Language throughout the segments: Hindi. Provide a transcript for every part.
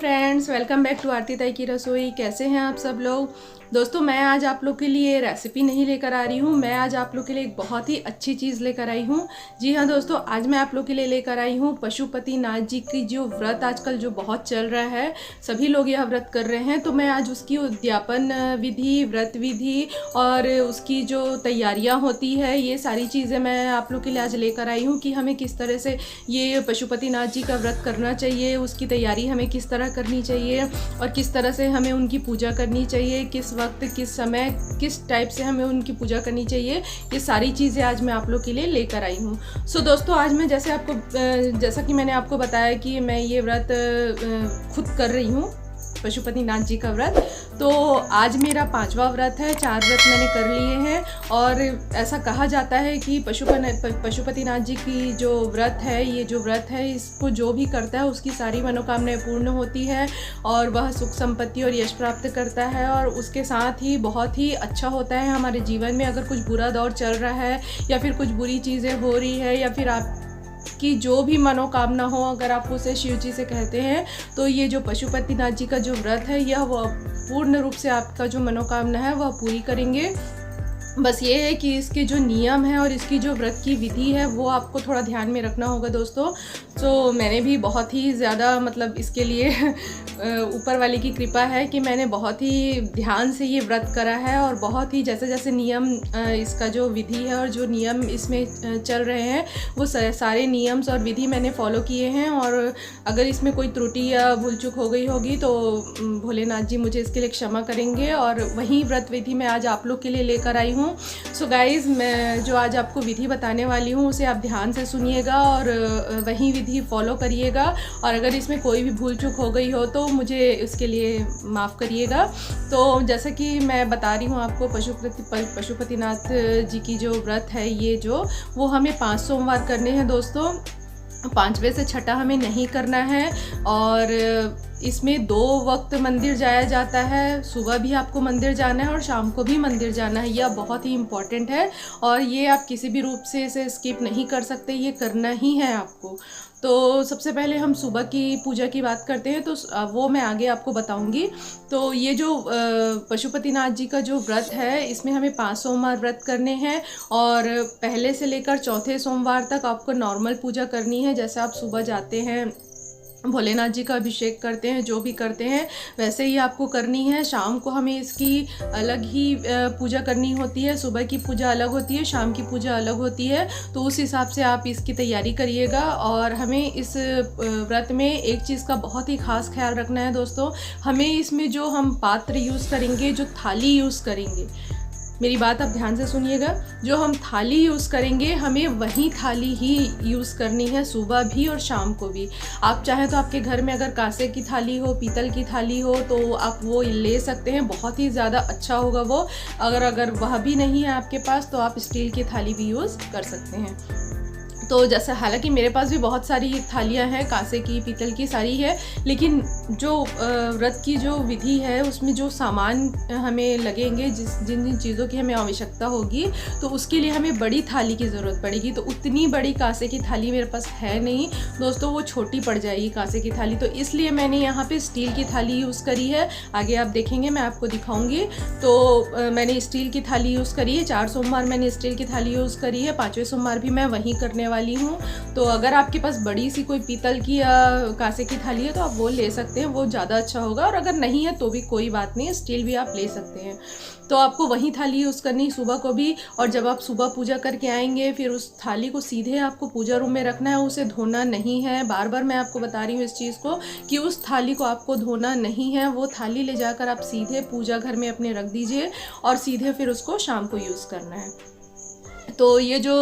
फ्रेंड्स, वेलकम बैक टू आरती ताई की रसोई। कैसे हैं आप सब लोग। दोस्तों, मैं आज आप लोग के लिए रेसिपी नहीं लेकर आ रही हूँ। मैं आज आप लोग के लिए एक बहुत ही अच्छी चीज़ लेकर आई हूँ। जी हाँ दोस्तों, आज मैं आप लोग के लिए लेकर आई हूँ पशुपतिनाथ जी की जो व्रत आजकल जो बहुत चल रहा है, सभी लोग यह व्रत कर रहे हैं। तो मैं आज उसकी उद्यापन विधि, व्रत विधि और उसकी जो तैयारियाँ होती है, ये सारी चीज़ें मैं आप लोग के लिए आज लेकर आई हूँ कि हमें किस तरह से ये पशुपतिनाथ जी का व्रत करना चाहिए, उसकी तैयारी हमें किस तरह करनी चाहिए और किस तरह से हमें उनकी पूजा करनी चाहिए, किस वक्त, किस समय, किस टाइप से हमें उनकी पूजा करनी चाहिए। ये सारी चीज़ें आज मैं आप लोग के लिए लेकर आई हूँ। सो दोस्तों, आज मैं जैसा कि मैंने आपको बताया कि मैं ये व्रत खुद कर रही हूँ, पशुपतिनाथ जी का व्रत। तो आज मेरा 5वां व्रत है। 4 व्रत मैंने कर लिए हैं और ऐसा कहा जाता है कि पशुपतिनाथ जी की जो व्रत है, ये जो व्रत है, इसको जो भी करता है उसकी सारी मनोकामनाएं पूर्ण होती है और वह सुख संपत्ति और यश प्राप्त करता है। और उसके साथ ही बहुत ही अच्छा होता है हमारे जीवन में। अगर कुछ बुरा दौर चल रहा है या फिर कुछ बुरी चीज़ें हो रही है या फिर आप कि जो भी मनोकामना हो, अगर आप उसे शिव जी से कहते हैं, तो ये जो पशुपतिनाथ जी का जो व्रत है, यह वह पूर्ण रूप से आपका जो मनोकामना है वह पूरी करेंगे। बस ये है कि इसके जो नियम है और इसकी जो व्रत की विधि है वो आपको थोड़ा ध्यान में रखना होगा दोस्तों। तो मैंने भी बहुत ही ज़्यादा इसके लिए ऊपर वाले की कृपा है कि मैंने बहुत ही ध्यान से ये व्रत करा है और बहुत ही जैसे जैसे नियम, इसका जो विधि है और जो नियम इसमें चल रहे हैं, वो सारे नियम्स और विधि मैंने फॉलो किए हैं। और अगर इसमें कोई त्रुटि या भूल चूक हो गई होगी तो भोलेनाथ जी मुझे इसके लिए क्षमा करेंगे। और वही व्रत विधि मैं आज आप लोग के लिए लेकर आई हूँ। सो गाइज़, मैं जो आज आपको विधि बताने वाली हूँ उसे आप ध्यान से सुनिएगा और वही विधि फॉलो करिएगा। और अगर इसमें कोई भी भूल चूक हो गई हो तो मुझे इसके लिए माफ़ करिएगा। तो जैसा कि मैं बता रही हूँ आपको, पशुपतिनाथ जी की जो व्रत है, ये जो वो हमें 5 सोमवार करने हैं दोस्तों। 5वें से 6ठा हमें नहीं करना है। और इसमें 2 वक्त मंदिर जाया जाता है। सुबह भी आपको मंदिर जाना है और शाम को भी मंदिर जाना है। यह बहुत ही इम्पॉर्टेंट है और ये आप किसी भी रूप से इसे स्किप नहीं कर सकते, ये करना ही है आपको। तो सबसे पहले हम सुबह की पूजा की बात करते हैं, तो वो मैं आगे आपको बताऊंगी। तो ये जो पशुपतिनाथ जी का जो व्रत है, इसमें हमें 5 सोमवार व्रत करने हैं और पहले से लेकर चौथे सोमवार तक आपको नॉर्मल पूजा करनी है। जैसे आप सुबह जाते हैं, भोलेनाथ जी का अभिषेक करते हैं, जो भी करते हैं वैसे ही आपको करनी है। शाम को हमें इसकी अलग ही पूजा करनी होती है। सुबह की पूजा अलग होती है, शाम की पूजा अलग होती है। तो उस हिसाब से आप इसकी तैयारी करिएगा। और हमें इस व्रत में एक चीज़ का बहुत ही ख़ास ख्याल रखना है दोस्तों। हमें इसमें जो हम पात्र यूज़ करेंगे, जो थाली यूज़ करेंगे, मेरी बात आप ध्यान से सुनिएगा, जो हम थाली यूज़ करेंगे हमें वही थाली ही यूज़ करनी है, सुबह भी और शाम को भी। आप चाहें तो आपके घर में अगर कांसे की थाली हो, पीतल की थाली हो, तो आप वो ले सकते हैं, बहुत ही ज़्यादा अच्छा होगा वो। अगर वह भी नहीं है आपके पास तो आप स्टील की थाली भी यूज़ कर सकते हैं। तो जैसे हालांकि मेरे पास भी बहुत सारी थालियां हैं, कांसे की, पीतल की, सारी है, लेकिन जो व्रत की जो विधि है उसमें जो सामान हमें लगेंगे, जिन जिन चीज़ों की हमें आवश्यकता होगी, तो उसके लिए हमें बड़ी थाली की ज़रूरत पड़ेगी। तो उतनी बड़ी कांसे की थाली मेरे पास है नहीं दोस्तों, वो छोटी पड़ जाएगी कांसे की थाली। तो इसलिए मैंने यहाँ पे स्टील की थाली यूज़ करी है। आगे आप देखेंगे, मैं आपको दिखाऊँगी। तो मैंने स्टील की थाली यूज़ करी है। 4 सोमवार मैंने स्टील की थाली यूज़ करी है, 5वें सोमवार भी मैं वहीं करने वाली हूँ। तो अगर आपके पास बड़ी सी कोई पीतल की या कांसे की थाली है तो आप वो ले सकते हैं, वो ज़्यादा अच्छा होगा। और अगर नहीं है तो भी कोई बात नहीं, स्टील भी आप ले सकते हैं। तो आपको वही थाली यूज़ करनी सुबह को भी। और जब आप सुबह पूजा करके आएंगे, फिर उस थाली को सीधे आपको पूजा रूम में रखना है, उसे धोना नहीं है। बार बार मैं आपको बता रही हूँ इस चीज़ को कि उस थाली को आपको धोना नहीं है। वो थाली ले जाकर आप सीधे पूजा घर में अपने रख दीजिए और सीधे फिर उसको शाम को यूज़ करना है। तो ये जो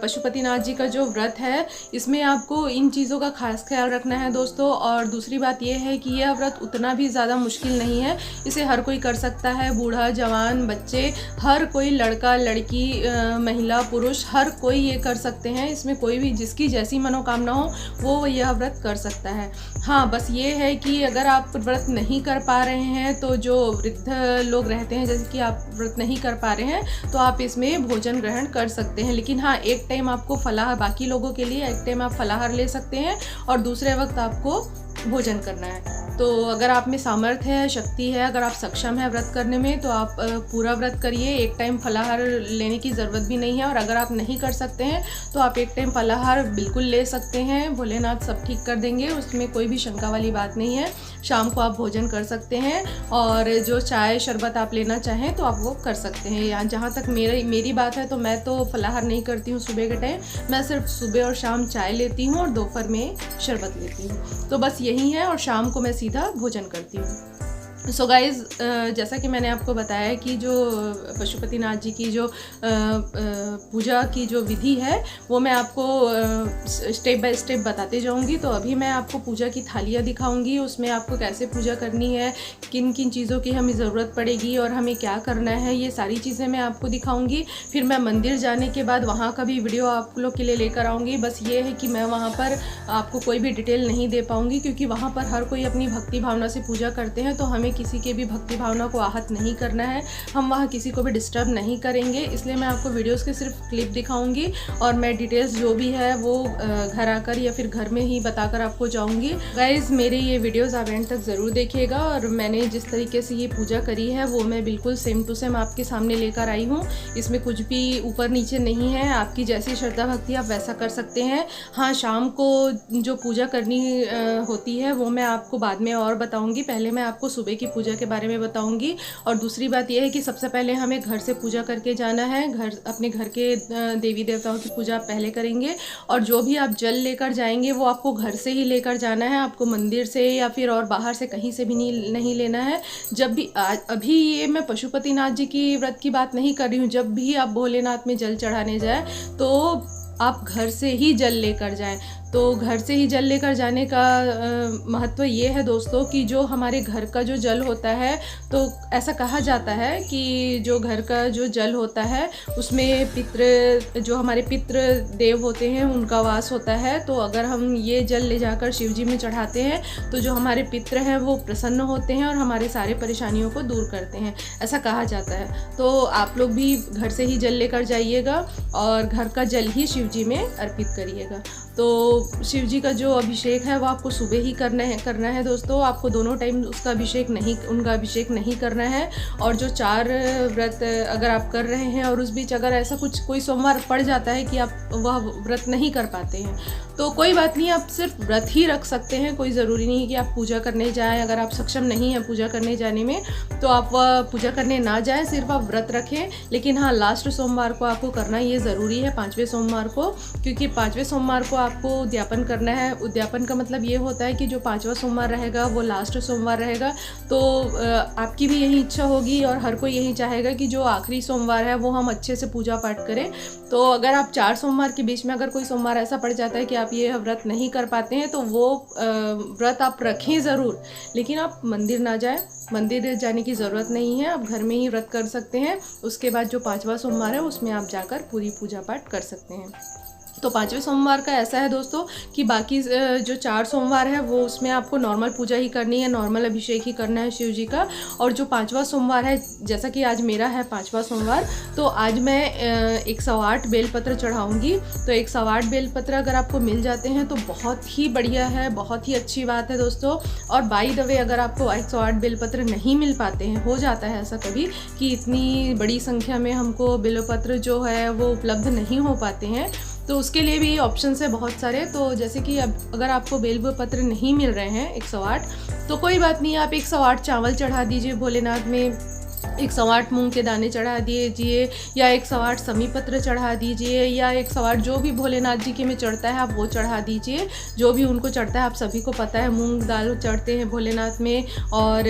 पशुपतिनाथ जी का जो व्रत है, इसमें आपको इन चीज़ों का खास ख्याल रखना है दोस्तों। और दूसरी बात ये है कि यह व्रत उतना भी ज़्यादा मुश्किल नहीं है, इसे हर कोई कर सकता है। बूढ़ा, जवान, बच्चे, हर कोई, लड़का, लड़की, महिला, पुरुष, हर कोई ये कर सकते हैं। इसमें कोई भी जिसकी जैसी मनोकामना हो वो यह व्रत कर सकता है। हाँ, बस ये है कि अगर आप व्रत नहीं कर पा रहे हैं, तो जो वृद्ध लोग रहते हैं, जैसे कि आप व्रत नहीं कर पा रहे हैं, तो आप इसमें भोजन ग्रहण कर सकते हैं। लेकिन हाँ, एक टाइम आपको फलाहार, बाकी लोगों के लिए एक टाइम आप फलाहार ले सकते हैं और दूसरे वक्त आपको भोजन करना है। तो अगर आप में सामर्थ्य है, शक्ति है, अगर आप सक्षम है व्रत करने में तो आप पूरा व्रत करिए। एक टाइम फलाहार लेने की ज़रूरत भी नहीं है, और अगर आप नहीं कर सकते हैं तो आप एक टाइम फलाहार बिल्कुल ले सकते हैं। भोलेनाथ सब ठीक कर देंगे, उसमें कोई भी शंका वाली बात नहीं है। शाम को आप भोजन कर सकते हैं, और जो चाय शरबत आप लेना चाहें तो आप वो कर सकते हैं। या जहाँ तक मेरी बात है तो मैं तो फलाहार नहीं करती हूँ सुबह के टाइम, मैं सिर्फ सुबह और शाम चाय लेती हूँ और दोपहर में शरबत लेती हूँ। तो बस यही है, और शाम को मैं सीधा भोजन करती हूँ। सो गाइज़, जैसा कि मैंने आपको बताया कि जो पशुपतिनाथ जी की जो पूजा की जो विधि है वो मैं आपको स्टेप बाय स्टेप बताते जाऊंगी। तो अभी मैं आपको पूजा की थालियाँ दिखाऊंगी, उसमें आपको कैसे पूजा करनी है, किन किन चीज़ों की हमें ज़रूरत पड़ेगी और हमें क्या करना है, ये सारी चीज़ें मैं आपको दिखाऊंगी। फिर मैं मंदिर जाने के बाद वहाँ का भी वीडियो आप लोग के लिए लेकर आऊँगी। बस ये है कि मैं वहाँ पर आपको कोई भी डिटेल नहीं दे पाऊँगी, क्योंकि वहाँ पर हर कोई अपनी भक्ति भावना से पूजा करते हैं, तो हमें किसी के भी भक्ति भावना को आहत नहीं करना है। हम वहाँ किसी को भी डिस्टर्ब नहीं करेंगे, इसलिए मैं आपको वीडियोस के सिर्फ क्लिप दिखाऊंगी, और मैं डिटेल्स जो भी है वो घर आकर या फिर घर में ही बताकर आपको जाऊंगी। गाइज, मेरे ये वीडियोस आप एंड तक ज़रूर देखिएगा, और मैंने जिस तरीके से ये पूजा करी है वो मैं बिल्कुल सेम टू सेम आपके सामने लेकर आई हूँ। इसमें कुछ भी ऊपर नीचे नहीं है, आपकी जैसी श्रद्धा भक्ति आप वैसा कर सकते हैं। हाँ, शाम को जो पूजा करनी होती है वो मैं आपको बाद में और बताऊँगी। पहले मैं आपको सुबह की पूजा के बारे में बताऊंगी। और दूसरी बात यह है कि सबसे पहले हमें घर से पूजा करके जाना है। अपने घर के देवी देवताओं की पूजा पहले करेंगे, और जो भी आप जल लेकर जाएंगे वो आपको घर से ही लेकर जाना है, आपको मंदिर से या फिर और बाहर से कहीं से भी नहीं लेना है। जब भी अभी ये मैं पशुपतिनाथ जी की व्रत की बात नहीं कर रही हूँ, जब भी आप भोलेनाथ में जल चढ़ाने जाए तो आप घर से ही जल लेकर जाएं। तो घर से ही जल लेकर जाने का महत्व ये है दोस्तों कि जो हमारे घर का जो जल होता है, तो ऐसा कहा जाता है कि जो घर का जो जल होता है उसमें जो हमारे पितृ देव होते हैं उनका वास होता है। तो अगर हम ये जल ले जाकर शिव जी में चढ़ाते हैं तो जो हमारे पितृ हैं वो प्रसन्न होते हैं और हमारे सारे परेशानियों को दूर करते हैं, ऐसा कहा जाता है। तो आप लोग भी घर से ही जल लेकर जाइएगा और घर का जल ही शिव जी में अर्पित करिएगा। तो शिव जी का जो अभिषेक है वो आपको सुबह ही करना है दोस्तों। आपको दोनों टाइम उनका अभिषेक नहीं करना है। और जो 4 व्रत अगर आप कर रहे हैं और उस बीच अगर ऐसा कोई सोमवार पड़ जाता है कि आप वह व्रत नहीं कर पाते हैं तो कोई बात नहीं, आप सिर्फ व्रत ही रख सकते हैं। कोई ज़रूरी नहीं है कि आप पूजा करने जाएं। अगर आप सक्षम नहीं हैं पूजा करने जाने में तो आप पूजा करने ना जाएं, सिर्फ आप व्रत रखें। लेकिन हाँ, लास्ट सोमवार को आपको करना ये ज़रूरी है, 5वें सोमवार को, क्योंकि 5वें सोमवार को आपको उद्यापन करना है। उद्यापन का मतलब ये होता है कि जो 5वां सोमवार रहेगा वो लास्ट सोमवार रहेगा। तो आपकी भी यही इच्छा होगी और हर कोई यही चाहेगा कि जो आखिरी सोमवार है वो हम अच्छे से पूजा पाठ करें। तो अगर आप 4 सोमवार के बीच में अगर कोई सोमवार ऐसा पड़ जाता है कि आप ये व्रत नहीं कर पाते हैं तो वो व्रत आप रखें ज़रूर, लेकिन आप मंदिर ना जाएं। मंदिर जाने की ज़रूरत नहीं है, आप घर में ही व्रत कर सकते हैं। उसके बाद जो 5वां सोमवार है उसमें आप जाकर पूरी पूजा पाठ कर सकते हैं। तो 5वें सोमवार का ऐसा है दोस्तों कि बाकी जो 4 सोमवार है वो उसमें आपको नॉर्मल पूजा ही करनी है, नॉर्मल अभिषेक ही करना है शिव जी का। और जो 5वां सोमवार है, जैसा कि आज मेरा है 5वां सोमवार, तो आज मैं 108 बेलपत्र चढ़ाऊँगी। तो 108 बेलपत्र अगर आपको मिल जाते हैं तो बहुत ही बढ़िया है, बहुत ही अच्छी बात है दोस्तों। और बाय द वे, अगर आपको 108 बेलपत्र नहीं मिल पाते हैं, हो जाता है ऐसा कभी कि इतनी बड़ी संख्या में हमको बेलपत्र जो है वो उपलब्ध नहीं हो पाते हैं, तो उसके लिए भी ऑप्शंस है बहुत सारे। तो जैसे कि अब अगर आपको बेल पत्र नहीं मिल रहे हैं 108, तो कोई बात नहीं, आप 108 चावल चढ़ा दीजिए भोलेनाथ में, 108 मूंग के दाने चढ़ा दीजिए, या 108 समी पत्र चढ़ा दीजिए, या 108 जो भी भोलेनाथ जी के में चढ़ता है आप वो चढ़ा दीजिए। जो भी उनको चढ़ता है, आप सभी को पता है, मूंग दाल चढ़ते हैं भोलेनाथ में, और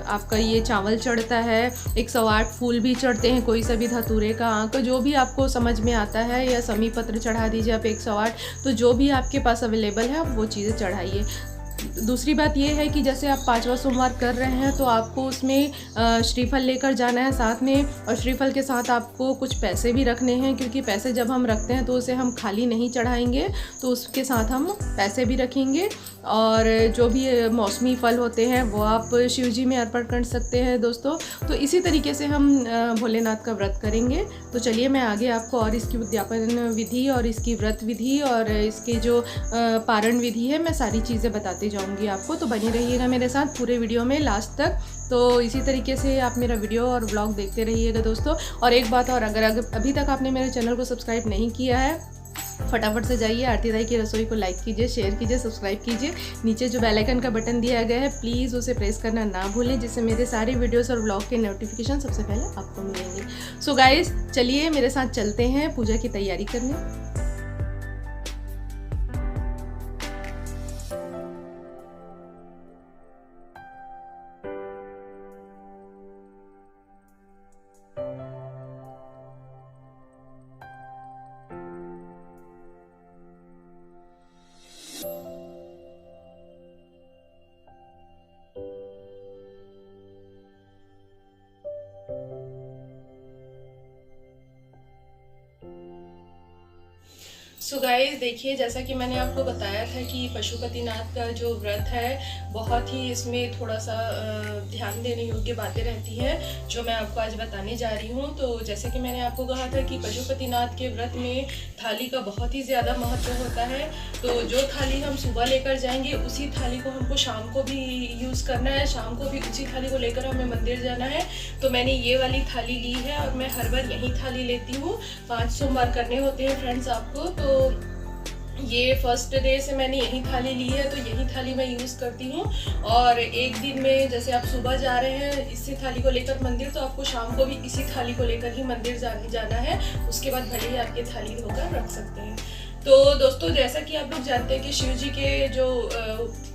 आपका ये चावल चढ़ता है, 108 फूल भी चढ़ते हैं, कोई सा भी धतूरे का आंक, जो भी आपको समझ में आता है, या समी पत्र चढ़ा दीजिए आप 108। तो जो भी आपके पास अवेलेबल है आप वो चीज़ें चढ़ाइए। दूसरी बात ये है कि जैसे आप 5वां सोमवार कर रहे हैं तो आपको उसमें श्रीफल लेकर जाना है साथ में, और श्रीफल के साथ आपको कुछ पैसे भी रखने हैं, क्योंकि पैसे जब हम रखते हैं तो उसे हम खाली नहीं चढ़ाएंगे, तो उसके साथ हम पैसे भी रखेंगे। और जो भी मौसमी फल होते हैं वो आप शिव जी में अर्पण कर सकते हैं दोस्तों। तो इसी तरीके से हम भोलेनाथ का व्रत करेंगे। तो चलिए मैं आगे आपको और इसकी उद्यापन विधि और इसकी व्रत विधि और इसके जो पारण विधि है, मैं सारी चीज़ें बताती जाऊंगी आपको, तो बनी रहिएगा मेरे साथ पूरे वीडियो में लास्ट तक। तो इसी तरीके से आप मेरा वीडियो और ब्लॉग देखते रहिएगा दोस्तों। और एक बात और, अगर अभी तक आपने मेरे चैनल को सब्सक्राइब नहीं किया है, फटाफट से जाइए, आरती दाई की रसोई को लाइक कीजिए, शेयर कीजिए, सब्सक्राइब कीजिए। नीचे जो बेल आइकन का बटन दिया गया है प्लीज़ उसे प्रेस करना ना भूलें, जिससे मेरे सारे वीडियोस और व्लॉग के नोटिफिकेशन सबसे पहले आपको मिलेंगे। सो गाइस, चलिए मेरे साथ चलते हैं पूजा की तैयारी करने। सो गाइस, देखिए, जैसा कि मैंने आपको बताया था कि पशुपतिनाथ का जो व्रत है बहुत ही इसमें थोड़ा सा ध्यान देने योग्य बातें रहती हैं, जो मैं आपको आज बताने जा रही हूँ। तो जैसे कि मैंने आपको कहा था कि पशुपतिनाथ के व्रत में थाली का बहुत ही ज़्यादा महत्व होता है। तो जो थाली हम सुबह लेकर जाएंगे उसी थाली को हमको शाम को भी यूज़ करना है, शाम को भी उसी थाली को लेकर हमें मंदिर जाना है। तो मैंने ये वाली थाली ली है और मैं हर बार यही थाली लेती हूँ। 5 सोमवार करने होते हैं फ्रेंड्स आपको, तो ये फर्स्ट डे से मैंने यही थाली ली है, तो यही थाली मैं यूज़ करती हूँ। और एक दिन में जैसे आप सुबह जा रहे हैं इसी थाली को लेकर मंदिर, तो आपको शाम को भी इसी थाली को लेकर ही मंदिर जाना है। उसके बाद भले ही आप ये थाली धोकर रख सकते हैं। तो दोस्तों, जैसा कि आप लोग जानते हैं कि शिव जी के जो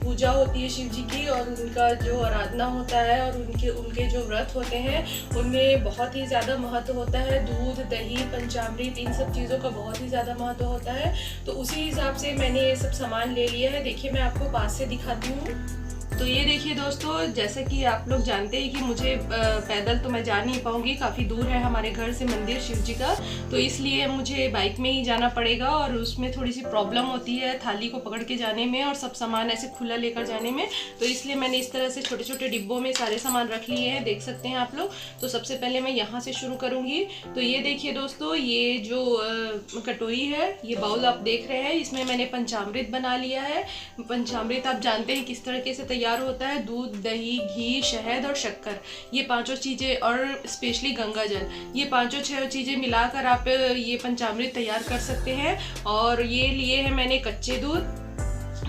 पूजा होती है शिव जी की, और उनका जो आराधना होता है और उनके जो व्रत होते हैं उनमें बहुत ही ज़्यादा महत्व होता है। दूध, दही, पंचामृत, इन सब चीज़ों का बहुत ही ज़्यादा महत्व होता है। तो उसी हिसाब से मैंने ये सब सामान ले लिया है। देखिए, मैं आपको पास से दिखाती हूँ। तो ये देखिए दोस्तों, जैसा कि आप लोग जानते हैं कि मुझे पैदल तो मैं जा नहीं पाऊँगी, काफ़ी दूर है हमारे घर से मंदिर शिव जी का, तो इसलिए मुझे बाइक में ही जाना पड़ेगा और उसमें थोड़ी सी प्रॉब्लम होती है थाली को पकड़ के जाने में और सब सामान ऐसे खुला लेकर जाने में। तो इसलिए मैंने इस तरह से छोटे छोटे डिब्बों में सारे सामान रख लिए हैं, देख सकते हैं आप लोग। तो सबसे पहले मैं यहाँ से शुरू करूँगी। तो ये देखिए दोस्तों, ये जो कटोरी है, ये बाउल आप देख रहे हैं, इसमें मैंने पंचामृत बना लिया है। पंचामृत आप जानते हैं किस तरीके से तैयार होता है। दूध, दही, घी, शहद और शक्कर, ये 5 चीज़ें, और स्पेशली गंगा जल, ये 5-6 चीज़ें मिलाकर आप ये पंचामृत तैयार कर सकते हैं। और ये लिए हैं मैंने कच्चे दूध।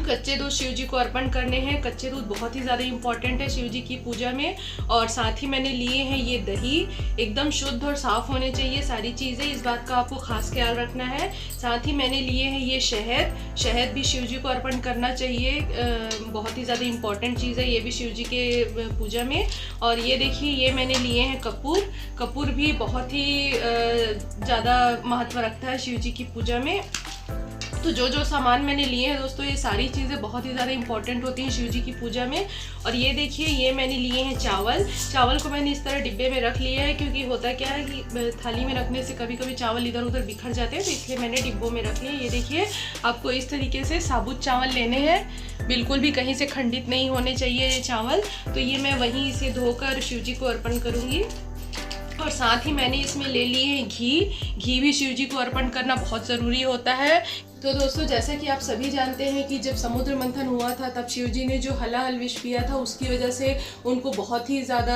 कच्चे दूध शिव जी को अर्पण करने हैं। कच्चे दूध बहुत ही ज़्यादा इम्पॉर्टेंट है शिव जी की पूजा में। और साथ ही मैंने लिए हैं ये दही, एकदम शुद्ध और साफ़ होने चाहिए सारी चीज़ें, इस बात का आपको खास ख्याल रखना है। साथ ही मैंने लिए हैं ये शहद। शहद भी शिव जी को अर्पण करना चाहिए, बहुत ही ज़्यादा इम्पॉर्टेंट चीज़ है ये भी शिव जी के पूजा में। और ये देखिए, ये मैंने लिए हैं कपूर। कपूर भी बहुत ही ज़्यादा महत्व रखता है शिव जी की पूजा में। तो जो सामान मैंने लिए हैं दोस्तों, ये सारी चीज़ें बहुत ही ज़्यादा इंपॉर्टेंट होती हैं शिव जी की पूजा में। और ये देखिए, ये मैंने लिए हैं चावल। चावल को मैंने इस तरह डिब्बे में रख लिया है, क्योंकि होता क्या है कि थाली में रखने से कभी कभी चावल इधर उधर बिखर जाते हैं, तो इसलिए मैंने डिब्बों में रख लिया। ये देखिए, आपको इस तरीके से साबुत चावल लेने हैं, बिल्कुल भी कहीं से खंडित नहीं होने चाहिए ये चावल। तो ये मैं वहीं इसे धोकर शिव जी को अर्पण करूँगी। और साथ ही मैंने इसमें ले लिए हैं घी। घी भी शिव जी को अर्पण करना बहुत ज़रूरी होता है। तो दोस्तों, जैसा कि आप सभी जानते हैं कि जब समुद्र मंथन हुआ था तब शिव जी ने जो हलाहल विष पिया था, उसकी वजह से उनको बहुत ही ज़्यादा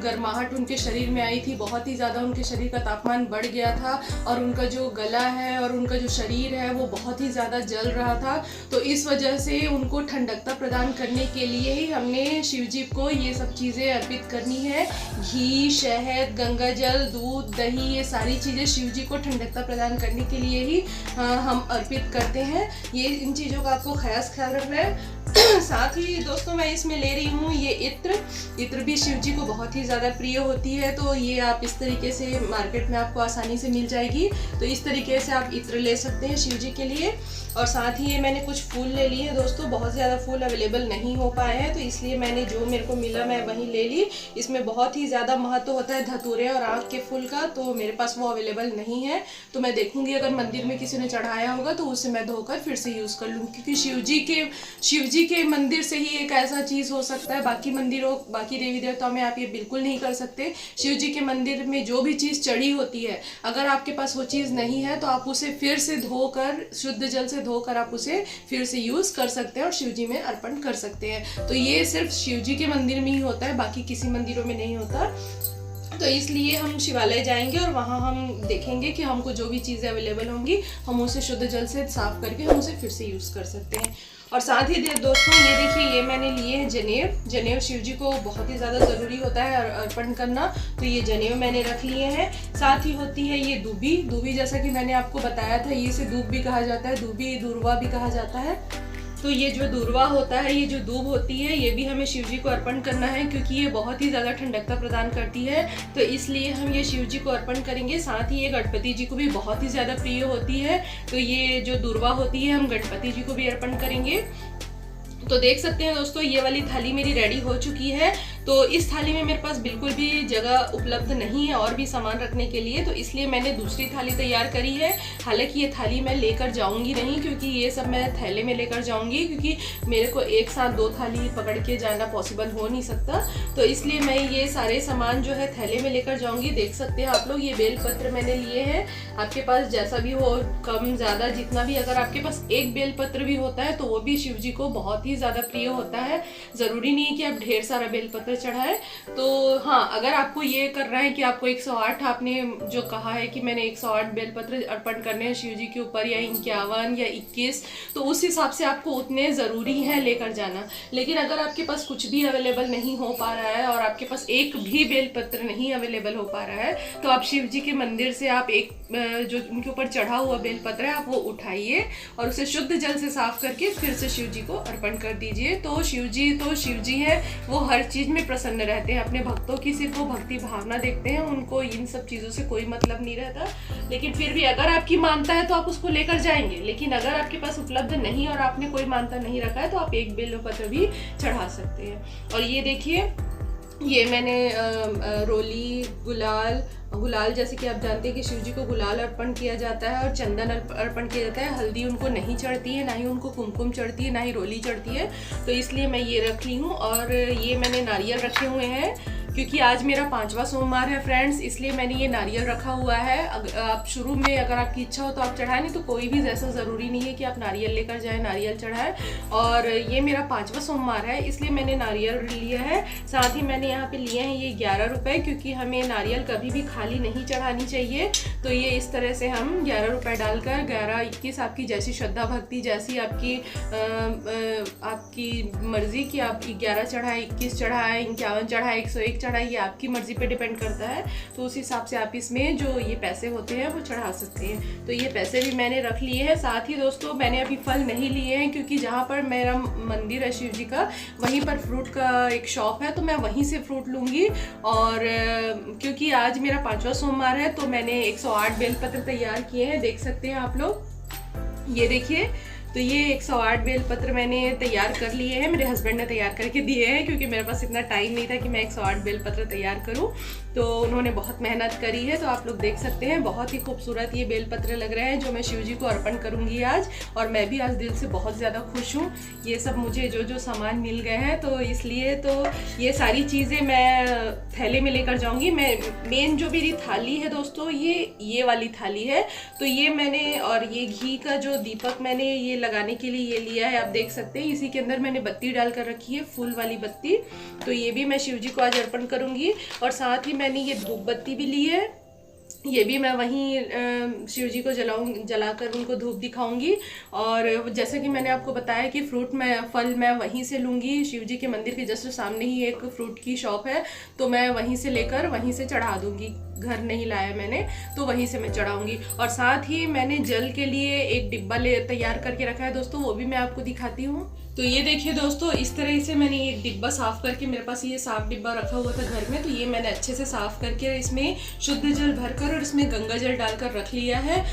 गर्माहट उनके शरीर में आई थी, बहुत ही ज़्यादा उनके शरीर का तापमान बढ़ गया था और उनका जो गला है और उनका जो शरीर है वो बहुत ही ज़्यादा जल रहा था। तो इस वजह से उनको ठंडकता प्रदान करने के लिए ही हमने शिव जी को ये सब चीज़ें अर्पित करनी है। घी, शहद, गंगा जल, दूध, दही, ये सारी चीज़ें शिव जी को ठंडकता प्रदान करने के लिए ही हम अर्पित करते हैं। ये इन चीज़ों का आपको खास ख्याल रखना है। साथ ही दोस्तों, मैं इसमें ले रही हूँ ये इत्र भी शिव जी को बहुत ही ज़्यादा प्रिय होती है। तो ये आप इस तरीके से मार्केट में आपको आसानी से मिल जाएगी। तो इस तरीके से आप इत्र ले सकते हैं शिव जी के लिए। और साथ ही ये मैंने कुछ फूल ले लिए हैं दोस्तों, बहुत ज़्यादा फूल अवेलेबल नहीं हो पाए हैं, तो इसलिए मैंने जो मेरे को मिला मैं वहीं ले ली। इसमें बहुत ही ज़्यादा महत्व होता है धतूरे और आँख के फूल का, तो मेरे पास वो अवेलेबल नहीं है। तो मैं देखूंगी अगर मंदिर में किसी ने चढ़ाया होगा तो उसे मैं धोकर फिर से यूज़ कर लूँगी, क्योंकि शिव जी के के मंदिर से ही एक ऐसा चीज़ हो सकता है, बाकी मंदिरों बाकी देवी देवताओं में आप ये बिल्कुल नहीं कर सकते। शिव जी के मंदिर में जो भी चीज़ चढ़ी होती है, अगर आपके पास वो चीज़ नहीं है तो आप उसे फिर से धोकर, शुद्ध जल से धोकर आप उसे फिर से यूज़ कर सकते हैं और शिव जी में अर्पण कर सकते हैं। तो ये सिर्फ शिव जी के मंदिर में ही होता है, बाकी किसी मंदिरों में नहीं होता। तो इसलिए हम शिवालय जाएंगे और वहाँ हम देखेंगे कि हमको जो भी चीज़ें अवेलेबल होंगी हम उसे शुद्ध जल से साफ करके हम उसे फिर से यूज़ कर सकते हैं। और साथ ही दोस्तों ये देखिए, ये मैंने लिए हैं जनेव। जनेव शिव जी को बहुत ही ज़्यादा ज़रूरी होता है अर्पण करना, तो ये जनेव मैंने रख लिए हैं। साथ ही होती है ये दूबी। दूबी जैसा कि मैंने आपको बताया था, ये इसे दूब भी कहा जाता है, दूबी दूर्वा भी कहा जाता है। तो ये जो दूर्वा होता है, ये जो दूब होती है, ये भी हमें शिव जी को अर्पण करना है क्योंकि ये बहुत ही ज़्यादा ठंडकता प्रदान करती है, तो इसलिए हम ये शिव जी को अर्पण करेंगे। साथ ही ये गणपति जी को भी बहुत ही ज़्यादा प्रिय होती है, तो ये जो दूर्वा होती है हम गणपति जी को भी अर्पण करेंगे। तो देख सकते हैं दोस्तों, ये वाली थाली मेरी रेडी हो चुकी है। तो इस थाली में मेरे पास बिल्कुल भी जगह उपलब्ध नहीं है और भी सामान रखने के लिए, तो इसलिए मैंने दूसरी थाली तैयार करी है। हालांकि ये थाली मैं लेकर जाऊंगी नहीं, क्योंकि ये सब मैं थैले में लेकर जाऊंगी, क्योंकि मेरे को एक साथ 2 थाली पकड़ के जाना पॉसिबल हो नहीं सकता। तो इसलिए मैं ये सारे सामान जो है थैले में लेकर जाऊंगी। देख सकते हैं आप लोग, ये बेलपत्र मैंने लिए हैं। आपके पास जैसा भी हो, कम ज़्यादा जितना भी, अगर आपके पास एक बेलपत्र भी होता है तो वो भी शिव जी को बहुत ही ज़्यादा प्रिय होता है। ज़रूरी नहीं है कि आप ढेर सारा बेलपत्र चढ़ाए। तो हाँ, अगर आपको ये करना है कि आपको 108, आपने जो कहा है कि मैंने 108 बेलपत्र अर्पण करने हैं शिव जी के ऊपर, या 51 या 21, तो उस हिसाब से आपको उतने ज़रूरी है लेकर जाना। लेकिन अगर आपके पास कुछ भी अवेलेबल नहीं हो पा रहा है और आपके पास एक भी बेलपत्र नहीं अवेलेबल हो पा रहा है, तो आप शिव जी के मंदिर से आप एक जो उनके ऊपर चढ़ा हुआ बेलपत्र है आप वो उठाइए और उसे शुद्ध जल से साफ करके फिर से शिव जी को अर्पण कर दीजिए। तो शिव जी है, वो हर चीज़ में प्रसन्न रहते हैं। अपने भक्तों की सिर्फ वो भक्ति भावना देखते हैं, उनको इन सब चीज़ों से कोई मतलब नहीं रहता। लेकिन फिर भी अगर आपकी मानता है तो आप उसको लेकर जाएंगे, लेकिन अगर आपके पास उपलब्ध नहीं और आपने कोई मानता नहीं रखा है तो आप एक बेलपत्र भी चढ़ा सकते हैं। और ये देखिए, ये मैंने रोली, गुलाल जैसे कि आप जानते हैं कि शिव जी को गुलाल अर्पण किया जाता है और चंदन अर्पण किया जाता है। हल्दी उनको नहीं चढ़ती है, ना ही उनको कुमकुम चढ़ती है, ना ही रोली चढ़ती है, तो इसलिए मैं ये रख ली हूँ। और ये मैंने नारियल रखे हुए हैं क्योंकि आज मेरा 5वां सोमवार है फ्रेंड्स, इसलिए मैंने ये नारियल रखा हुआ है। आप शुरू में अगर आपकी इच्छा हो तो आप चढ़ाएं, नहीं तो कोई भी जैसा ज़रूरी नहीं है कि आप नारियल लेकर जाएं, नारियल चढ़ाएं। और ये मेरा 5वां सोमवार है, इसलिए मैंने नारियल लिया है। साथ ही मैंने यहाँ पे लिए हैं ये 11 रुपये, क्योंकि हमें नारियल कभी भी खाली नहीं चढ़ानी चाहिए। तो ये इस तरह से हम 11 रुपये डालकर 11, 21, आपकी जैसी श्रद्धा भक्ति, जैसी आपकी मर्ज़ी कि आप 11 चढ़ाएं, 21 चढ़ाएं, 51 चढ़ाएं, 101 चढ़ाई, ये आपकी मर्जी पे डिपेंड करता है। तो उस हिसाब से आप इसमें जो ये पैसे होते हैं वो चढ़ा सकते हैं। तो ये पैसे भी मैंने रख लिए हैं। साथ ही दोस्तों, मैंने अभी फल नहीं लिए हैं क्योंकि जहाँ पर मेरा मंदिर है शिव जी का, वहीं पर फ्रूट का एक शॉप है, तो मैं वहीं से फ्रूट लूँगी। और क्योंकि आज मेरा 5वां सोमवार है तो मैंने 108 बेलपत्र तैयार किए हैं, देख सकते हैं आप लोग, ये देखिए। तो ये 108 बेलपत्र मैंने तैयार कर लिए हैं, मेरे हस्बैंड ने तैयार करके दिए हैं क्योंकि मेरे पास इतना टाइम नहीं था कि मैं 108 बेलपत्र तैयार करूं। तो उन्होंने बहुत मेहनत करी है। तो आप लोग देख सकते हैं, बहुत ही खूबसूरत ये बेलपत्र लग रहे हैं जो मैं शिव जी को अर्पण करूंगी आज। और मैं भी आज दिल से बहुत ज़्यादा खुश हूँ। ये सब मुझे जो सामान मिल गए हैं, तो इसलिए तो ये सारी चीज़ें मैं थैले में लेकर जाऊँगी। मैं मेन जो मेरी थाली है दोस्तों, ये वाली थाली है। तो ये मैंने, और ये घी का जो दीपक मैंने ये लगाने के लिए ये लिया है, आप देख सकते हैं। इसी के अंदर मैंने बत्ती डालकर रखी है, फूल वाली बत्ती। तो ये भी मैं शिव जी को आज अर्पण करूंगी। और साथ ही मैंने ये धूप बत्ती भी ली है, ये भी मैं वहीं शिव जी को जलाकर उनको धूप दिखाऊंगी। और जैसे कि मैंने आपको बताया कि फल मैं वहीं से लूँगी। शिव जी के मंदिर के जस्ट सामने ही एक फ्रूट की शॉप है, तो मैं वहीं से लेकर वहीं से चढ़ा दूँगी। घर नहीं लाया मैंने, तो वहीं से मैं चढ़ाऊँगी। और साथ ही मैंने जल के लिए एक डिब्बा तैयार करके रखा है दोस्तों, वो भी मैं आपको दिखाती हूँ। तो ये देखिए दोस्तों, इस तरह से मैंने एक डिब्बा साफ़ करके, मेरे पास ये साफ डिब्बा रखा हुआ था घर में, तो ये मैंने अच्छे से साफ़ करके इसमें शुद्ध जल भरकर और इसमें गंगा जल डालकर रख लिया है।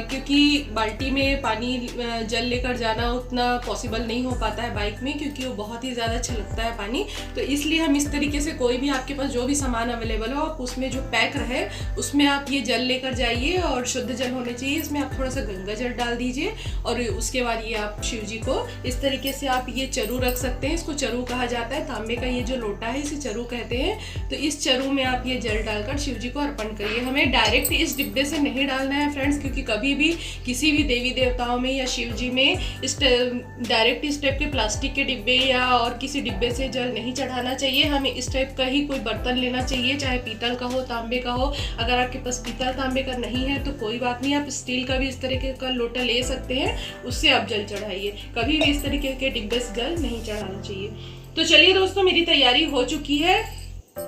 क्योंकि बाल्टी में पानी जल लेकर जाना उतना पॉसिबल नहीं हो पाता है बाइक में, क्योंकि वो बहुत ही ज़्यादा छलकता है पानी। तो इसलिए हम इस तरीके से, कोई भी आपके पास जो भी सामान अवेलेबल हो, आप उसमें जो पैक रहे उसमें आप ये जल लेकर जाइए, और शुद्ध जल होने चाहिए। इसमें आप थोड़ा सा गंगा जल डाल दीजिए, और उसके बाद ये आप शिव जी को इस तरीके से आप ये चरु रख सकते हैं। इसको चरु कहा जाता है, तांबे का ये जो लोटा है इसे चरु कहते हैं। तो इस चरु में आप ये जल डालकर शिव जी को अर्पण करिए। हमें डायरेक्ट इस डिब्बे से नहीं डालना है फ्रेंड्स, क्योंकि कभी भी किसी भी देवी देवताओं में या शिव जी में इस डायरेक्ट इस टाइप के प्लास्टिक के डिब्बे या और किसी डिब्बे से जल नहीं चढ़ाना चाहिए। हमें इस टाइप का ही कोई बर्तन लेना चाहिए, चाहे पीतल का हो, तांबे का हो। अगर आपके पास पीतल तांबे का नहीं है तो कोई बात नहीं, आप स्टील का भी इस तरीके का लोटा ले सकते हैं, उससे आप जल चढ़ाइए। कभी भी इस तरीके के डिब्बे से जल नहीं चढ़ाना चाहिए। तो चलिए दोस्तों, मेरी तैयारी हो चुकी है।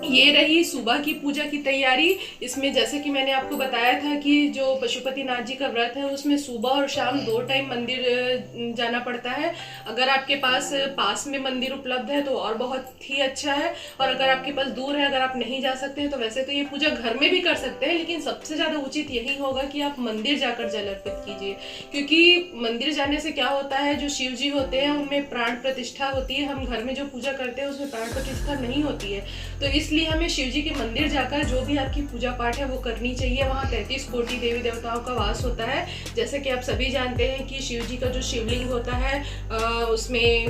ये रही सुबह की पूजा की तैयारी। इसमें जैसे कि मैंने आपको बताया था कि जो पशुपतिनाथ जी का व्रत है उसमें सुबह और शाम 2 टाइम मंदिर जाना पड़ता है। अगर आपके पास में मंदिर उपलब्ध है तो और बहुत ही अच्छा है, और अगर आपके पास दूर है, अगर आप नहीं जा सकते हैं तो वैसे तो ये पूजा घर में भी कर सकते हैं, लेकिन सबसे ज़्यादा उचित यही होगा कि आप मंदिर जाकर जल अर्पित कीजिए। क्योंकि मंदिर जाने से क्या होता है, जो शिव जी होते हैं उनमें प्राण प्रतिष्ठा होती है। हम घर में जो पूजा करते हैं उसमें प्राण प्रतिष्ठा नहीं होती है। तो इसलिए हमें शिव जी के मंदिर जाकर जो भी आपकी पूजा पाठ है वो करनी चाहिए। वहाँ 33 कोटि देवी देवताओं का वास होता है। जैसे कि आप सभी जानते हैं कि शिव जी का जो शिवलिंग होता है उसमें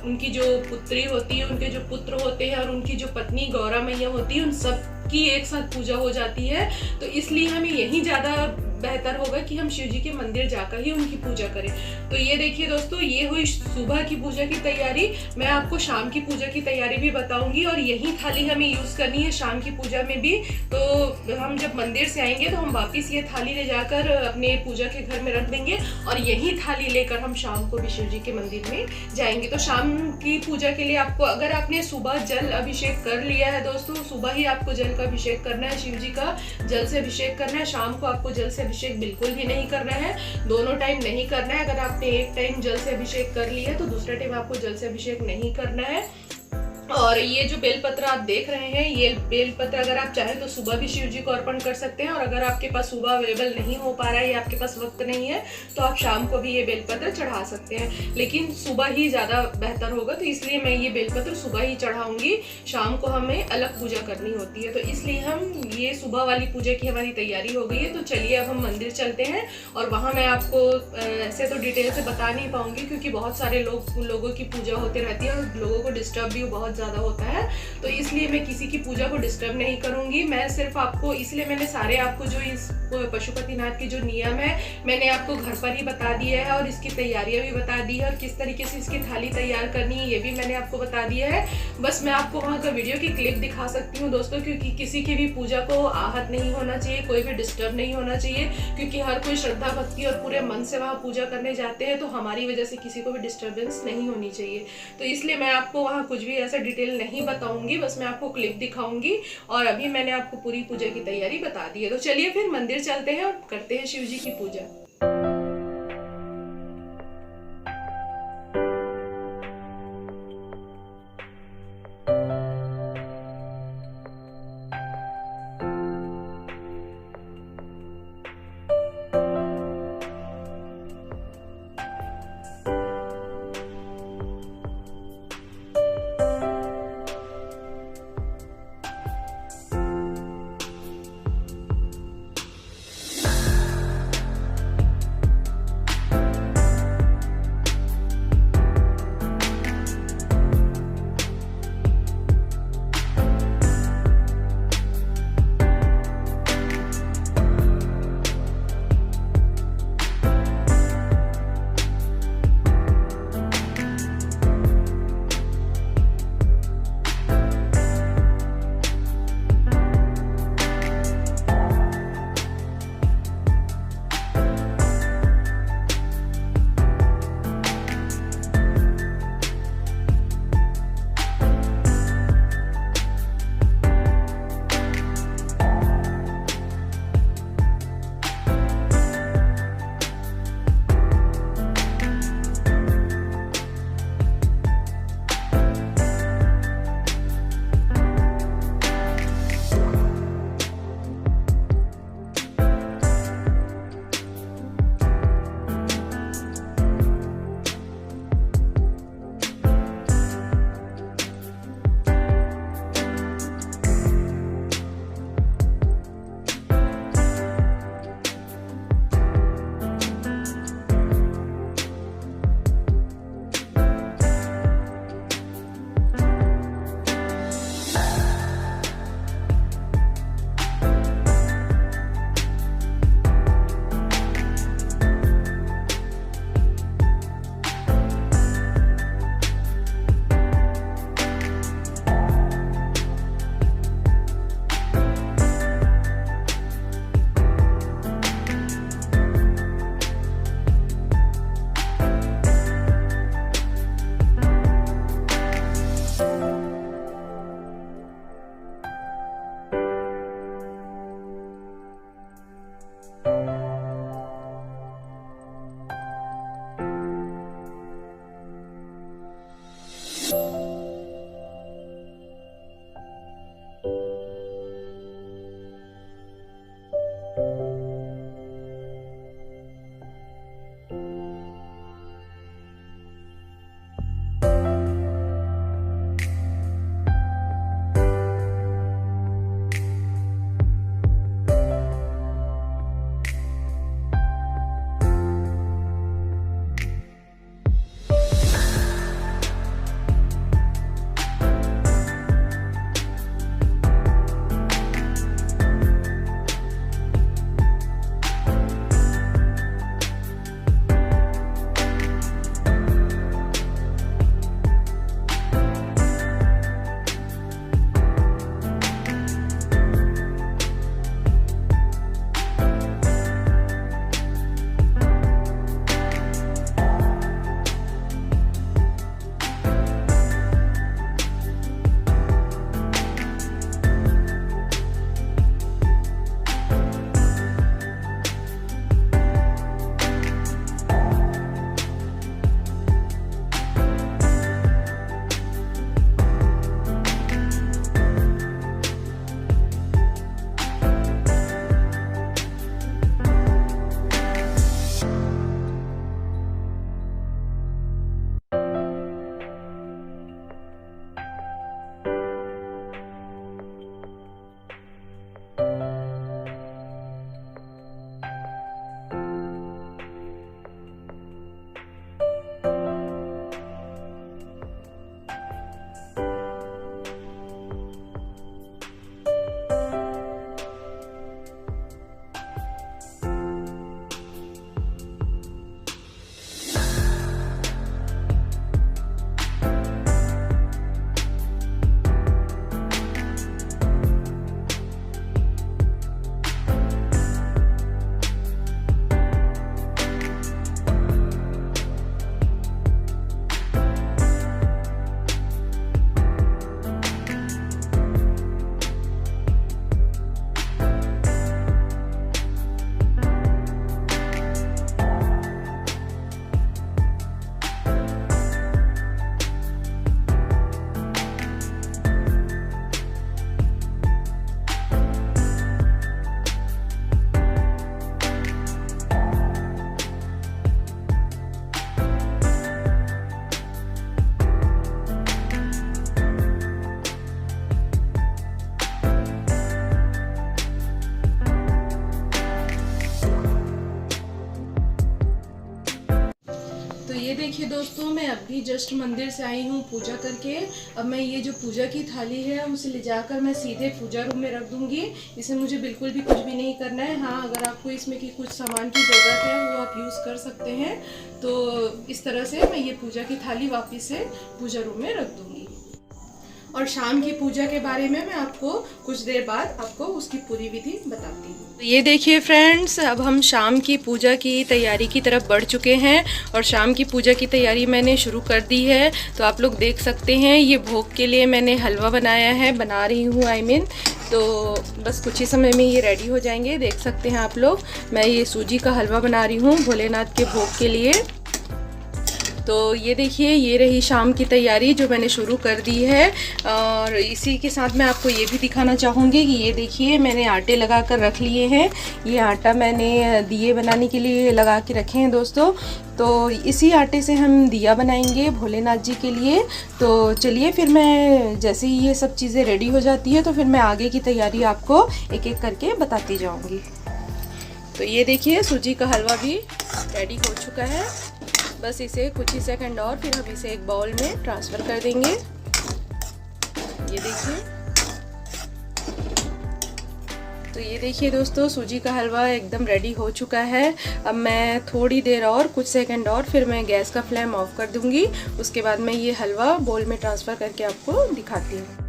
उनकी जो पुत्री होती है, उनके जो पुत्र होते हैं और उनकी जो पत्नी गौरा मैया होती है, उन सब की एक साथ पूजा हो जाती है। तो इसलिए हमें यही ज़्यादा बेहतर होगा कि हम शिव जी के मंदिर जाकर ही उनकी पूजा करें। तो ये देखिए दोस्तों, ये हुई सुबह की पूजा की तैयारी। मैं आपको शाम की पूजा की तैयारी भी बताऊंगी, और यही थाली हमें यूज़ करनी है शाम की पूजा में भी। तो हम जब मंदिर से आएंगे तो हम वापस ये थाली ले जाकर अपने पूजा के घर में रख देंगे, और यही थाली लेकर हम शाम को भी शिव जी के मंदिर में जाएंगे। तो शाम की पूजा के लिए आपको, अगर आपने सुबह जल अभिषेक कर लिया है दोस्तों, सुबह ही आपको जल का अभिषेक करना है, शिव जी का जल से अभिषेक करना है। शाम को आपको जल से अभिषेक बिल्कुल भी नहीं करना है, दोनों टाइम नहीं करना है। अगर आपने एक टाइम जल से अभिषेक कर लिया है तो दूसरा टाइम आपको जल से अभिषेक नहीं करना है। और ये जो बेलपत्र आप देख रहे हैं, ये बेलपत्र अगर आप चाहें तो सुबह भी शिव जी को अर्पण कर सकते हैं, और अगर आपके पास सुबह अवेलेबल नहीं हो पा रहा है या आपके पास वक्त नहीं है तो आप शाम को भी ये बेलपत्र चढ़ा सकते हैं, लेकिन सुबह ही ज़्यादा बेहतर होगा। तो इसलिए मैं ये बेलपत्र सुबह ही चढ़ाऊंगी, शाम को हमें अलग पूजा करनी होती है। तो इसलिए हम ये सुबह वाली पूजा की हमारी तैयारी हो गई है। तो चलिए अब हम मंदिर चलते हैं, और वहाँ मैं आपको ऐसे तो डिटेल से बता नहीं पाऊंगी क्योंकि बहुत सारे लोगों की पूजा होती रहती है और लोगों को डिस्टर्ब भी बहुत ज़्यादा होता है। तो इसलिए मैं किसी की पूजा को डिस्टर्ब नहीं करूंगी। मैं सिर्फ आपको, इसलिए मैंने सारे आपको जो इस पशुपतिनाथ की जो नियम है मैंने आपको घर पर ही बता दिया है, और इसकी तैयारियां भी बता दी है, और किस तरीके से इसकी थाली तैयार करनी है ये भी मैंने आपको बता दिया है। बस मैं आपको वहाँ का वीडियो की क्लिप दिखा सकती हूँ दोस्तों, क्योंकि किसी की भी पूजा को आहत नहीं होना चाहिए, कोई भी डिस्टर्ब नहीं होना चाहिए, क्योंकि हर कोई श्रद्धा भक्ति और पूरे मन से वहाँ पूजा करने जाते हैं। तो हमारी वजह से किसी को भी डिस्टर्बेंस नहीं होनी चाहिए। तो इसलिए मैं आपको वहाँ कुछ भी ऐसा डिटेल नहीं बताऊंगी, बस मैं आपको क्लिप दिखाऊंगी, और अभी मैंने आपको पूरी पूजा की तैयारी बता दी है। तो चलिए फिर मंदिर चलते हैं और करते हैं शिव जी की पूजा। दोस्तों, मैं अभी जस्ट मंदिर से आई हूँ पूजा करके। अब मैं ये जो पूजा की थाली है उसे ले जाकर मैं सीधे पूजा रूम में रख दूँगी। इसे मुझे बिल्कुल भी कुछ भी नहीं करना है। हाँ, अगर आपको इसमें की कुछ सामान की ज़रूरत है वो आप यूज़ कर सकते हैं। तो इस तरह से मैं ये पूजा की थाली वापस से पूजा रूम में रख दूँगी। और शाम की पूजा के बारे में मैं आपको कुछ देर बाद आपको उसकी पूरी विधि बताती हूँ। तो ये देखिए फ्रेंड्स, अब हम शाम की पूजा की तैयारी की तरफ बढ़ चुके हैं और शाम की पूजा की तैयारी मैंने शुरू कर दी है। तो आप लोग देख सकते हैं ये भोग के लिए मैंने हलवा बनाया है, बना रही हूँ तो बस कुछ ही समय में ये रेडी हो जाएंगे। देख सकते हैं आप लोग, मैं ये सूजी का हलवा बना रही हूँ भोलेनाथ के भोग के लिए। तो ये देखिए, ये रही शाम की तैयारी जो मैंने शुरू कर दी है। और इसी के साथ मैं आपको ये भी दिखाना चाहूँगी कि ये देखिए मैंने आटे लगा कर रख लिए हैं। ये आटा मैंने दिए बनाने के लिए लगा के रखे हैं दोस्तों। तो इसी आटे से हम दिया बनाएंगे भोलेनाथ जी के लिए। तो चलिए फिर मैं जैसे ही ये सब चीज़ें रेडी हो जाती है तो फिर मैं आगे की तैयारी आपको एक एक करके बताती जाऊँगी। तो ये देखिए सूजी का हलवा भी रेडी हो चुका है। बस इसे कुछ ही सेकंड और फिर हम इसे एक बाउल में ट्रांसफ़र कर देंगे। ये देखिए, तो ये देखिए दोस्तों, सूजी का हलवा एकदम रेडी हो चुका है। अब मैं थोड़ी देर और कुछ सेकंड और फिर मैं गैस का फ्लेम ऑफ कर दूंगी। उसके बाद मैं ये हलवा बाउल में ट्रांसफ़र करके आपको दिखाती हूँ।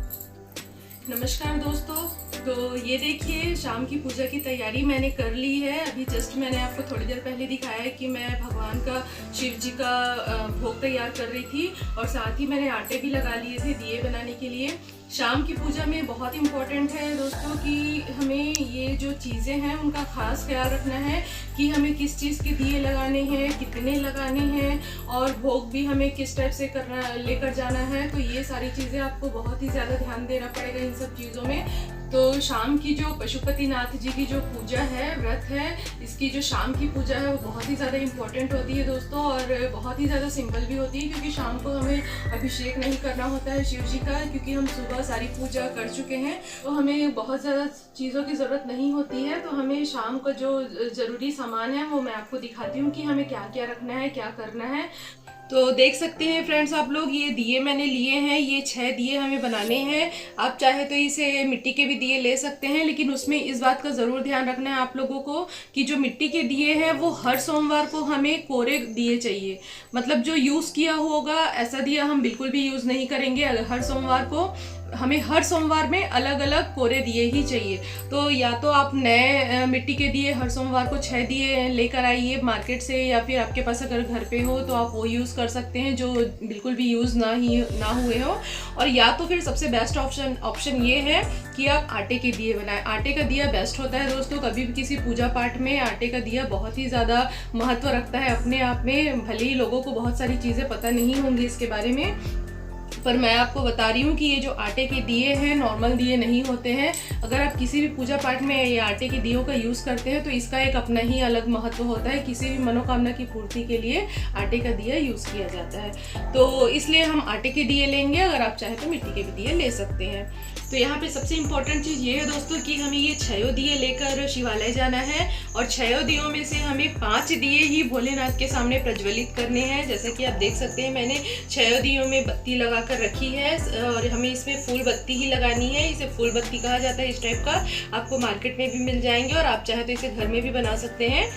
नमस्कार दोस्तों, तो ये देखिए शाम की पूजा की तैयारी मैंने कर ली है। अभी जस्ट मैंने आपको थोड़ी देर पहले दिखाया है कि मैं भगवान का, शिव जी का भोग तैयार कर रही थी और साथ ही मैंने आटे भी लगा लिए थे दिए बनाने के लिए। शाम की पूजा में बहुत इम्पोर्टेंट है दोस्तों कि हमें ये जो चीज़ें हैं उनका ख़ास ख्याल रखना है कि हमें किस चीज़ के दिए लगाने हैं, कितने लगाने हैं और भोग भी हमें किस टाइप से करना, लेकर जाना है। तो ये सारी चीज़ें आपको बहुत ही ज़्यादा ध्यान देना पड़ेगा इन सब चीज़ों में। तो शाम की जो पशुपतिनाथ जी की जो पूजा है, व्रत है, इसकी जो शाम की पूजा है वो बहुत ही ज़्यादा इम्पोर्टेंट होती है दोस्तों। और बहुत ही ज़्यादा सिंपल भी होती है क्योंकि शाम को हमें अभिषेक नहीं करना होता है शिव जी का, क्योंकि हम सुबह सारी पूजा कर चुके हैं। तो हमें बहुत ज़्यादा चीज़ों की ज़रूरत नहीं होती है। तो हमें शाम का जो ज़रूरी सामान है वो मैं आपको दिखाती हूँ कि हमें क्या क्या रखना है, क्या करना है। तो देख सकते हैं फ्रेंड्स आप लोग, ये दिए मैंने लिए हैं। ये 6 दिए हमें बनाने हैं। आप चाहे तो इसे मिट्टी के भी दिए ले सकते हैं, लेकिन उसमें इस बात का ज़रूर ध्यान रखना है आप लोगों को कि जो मिट्टी के दिए हैं वो हर सोमवार को हमें कोरे दिए चाहिए। मतलब जो यूज़ किया होगा ऐसा दिया हम बिल्कुल भी यूज़ नहीं करेंगे। हर सोमवार को हमें हर सोमवार में अलग अलग कोरे दिए ही चाहिए। तो या तो आप नए मिट्टी के दिए हर सोमवार को 6 दिए लेकर आइए मार्केट से, या फिर आपके पास अगर घर पे हो तो आप वो यूज़ कर सकते हैं जो बिल्कुल भी यूज़ ना हुए हो। और या तो फिर सबसे बेस्ट ऑप्शन ये है कि आप आटे के दिए बनाएं। आटे का दिया बेस्ट होता है दोस्तों। कभी भी किसी पूजा पाठ में आटे का दिया बहुत ही ज़्यादा महत्व रखता है अपने आप में। भले ही लोगों को बहुत सारी चीज़ें पता नहीं होंगी इसके बारे में, पर मैं आपको बता रही हूँ कि ये जो आटे के दिए हैं नॉर्मल दिए नहीं होते हैं। अगर आप किसी भी पूजा पाठ में ये आटे के दियों का यूज़ करते हैं तो इसका एक अपना ही अलग महत्व होता है। किसी भी मनोकामना की पूर्ति के लिए आटे का दिया यूज़ किया जाता है। तो इसलिए हम आटे के दिए लेंगे। अगर आप चाहें तो मिट्टी के भी दिए ले सकते हैं। तो यहाँ पे सबसे इम्पोर्टेंट चीज़ ये है दोस्तों कि हमें ये 6 दिए लेकर शिवालय जाना है और 6 दियों में से हमें 5 दिए ही भोलेनाथ के सामने प्रज्वलित करने हैं। जैसे कि आप देख सकते हैं मैंने 6 दियों में बत्ती लगा कर रखी है और हमें इसमें फूल बत्ती ही लगानी है। इसे फूल बत्ती कहा जाता है। इस टाइप का आपको मार्केट में भी मिल जाएंगे और आप चाहे तो इसे घर में भी बना सकते हैं।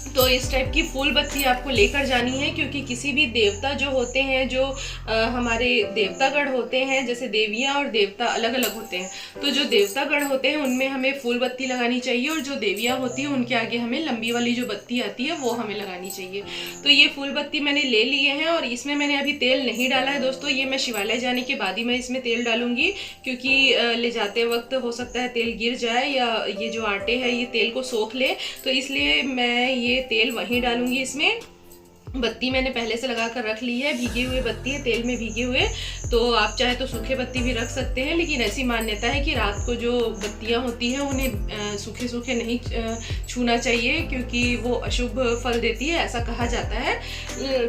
तो इस टाइप की फूल बत्ती आपको लेकर जानी है, क्योंकि किसी भी देवता जो होते हैं, जो हमारे देवतागढ़ होते हैं, जैसे देवियाँ और देवता अलग अलग होते हैं, तो जो देवतागढ़ होते हैं उनमें हमें फूल बत्ती लगानी चाहिए और जो देवियाँ होती हैं उनके आगे हमें लंबी वाली जो बत्ती आती है वो हमें लगानी चाहिए। तो ये फूल बत्ती मैंने ले लिए हैं और इसमें मैंने अभी तेल नहीं डाला है दोस्तों। ये मैं शिवालय जाने के बाद ही मैं इसमें तेल डालूंगी, क्योंकि ले जाते वक्त हो सकता है तेल गिर जाए या ये जो आटे है ये तेल को सोख ले, तो इसलिए मैं ये तेल वहीं डालूंगी। इसमें बत्ती मैंने पहले से लगा कर रख ली है, भीगे हुए बत्ती है, तेल में भीगे हुए। तो आप चाहे तो सूखे बत्ती भी रख सकते हैं, लेकिन ऐसी मान्यता है कि रात को जो बत्तियां होती हैं उन्हें सूखे सूखे नहीं छूना चाहिए, क्योंकि वो अशुभ फल देती है, ऐसा कहा जाता है।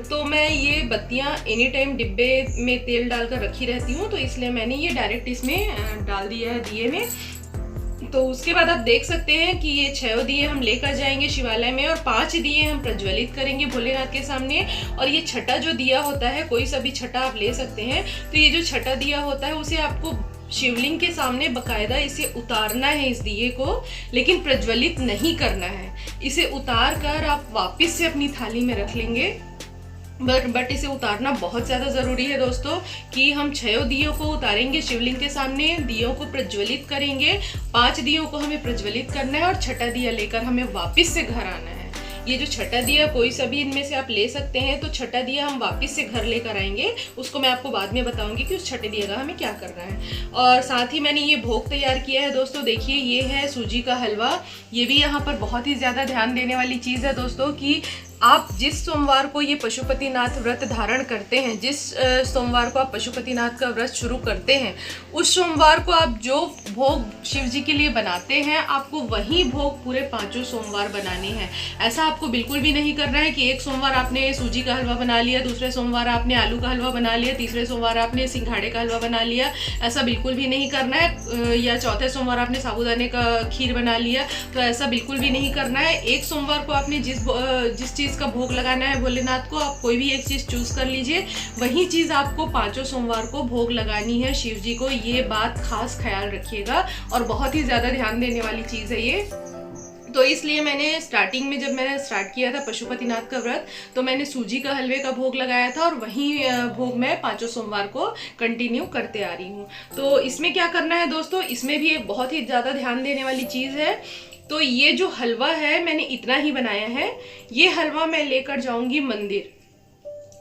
तो मैं ये बत्तियां एनी टाइम डिब्बे में तेल डालकर रखी रहती हूँ, तो इसलिए मैंने ये डायरेक्ट इसमें डाल दिया है दिए में। तो उसके बाद आप देख सकते हैं कि ये 6 दिए हम लेकर जाएंगे शिवालय में और 5 दिए हम प्रज्वलित करेंगे भोलेनाथ के सामने। और ये छठा जो दिया होता है, कोई सा भी छठा आप ले सकते हैं, तो ये जो छठा दिया होता है उसे आपको शिवलिंग के सामने बकायदा इसे उतारना है इस दिए को, लेकिन प्रज्वलित नहीं करना है। इसे उतार कर आप वापस से अपनी थाली में रख लेंगे। बट इसे उतारना बहुत ज़्यादा ज़रूरी है दोस्तों, कि हम 6 दियों को उतारेंगे शिवलिंग के सामने, दियों को प्रज्वलित करेंगे, 5 दियों को हमें प्रज्वलित करना है और छठा दिया लेकर हमें वापस से घर आना है। ये जो छठा दिया कोई सा भी इनमें से आप ले सकते हैं, तो छठा दिया हम वापस से घर लेकर आएंगे, उसको मैं आपको बाद में बताऊंगी कि उस छठे दिया का हमें क्या करना है। और साथ ही मैंने ये भोग तैयार किया है दोस्तों, देखिए ये है सूजी का हलवा। ये भी यहाँ पर बहुत ही ज़्यादा ध्यान देने वाली चीज़ है दोस्तों, कि आप जिस सोमवार को ये पशुपतिनाथ व्रत धारण करते हैं, जिस सोमवार को आप पशुपतिनाथ का व्रत शुरू करते हैं, उस सोमवार को आप जो भोग शिव जी के लिए बनाते हैं, आपको वही भोग पूरे 5 सोमवार बनाने हैं। ऐसा आपको बिल्कुल भी नहीं करना है कि एक सोमवार आपने सूजी का हलवा बना लिया, दूसरे सोमवार आपने आलू का हलवा बना लिया, तीसरे सोमवार आपने सिंघाड़े का हलवा बना लिया। ऐसा बिल्कुल भी नहीं करना है। या चौथे सोमवार आपने साबूदाने का खीर बना लिया, तो ऐसा बिल्कुल भी नहीं करना है। एक सोमवार को आपने जिस चीज़ का भोग लगाना है भोलेनाथ को, आप कोई भी एक चीज़ चूज कर लीजिए, वही चीज़ आपको 5 सोमवार को भोग लगानी है शिव जी को। ये बात खास ख्याल रखिएगा और बहुत ही ज़्यादा ध्यान देने वाली चीज़ है ये। तो इसलिए मैंने स्टार्टिंग में जब मैंने स्टार्ट किया था पशुपतिनाथ का व्रत, तो मैंने सूजी का हलवे का भोग लगाया था और वही भोग मैं 5 सोमवार को कंटिन्यू करते आ रही हूँ। तो इसमें क्या करना है दोस्तों, इसमें भी एक बहुत ही ज़्यादा ध्यान देने वाली चीज़ है। तो ये जो हलवा है मैंने इतना ही बनाया है। ये हलवा मैं लेकर जाऊंगी मंदिर,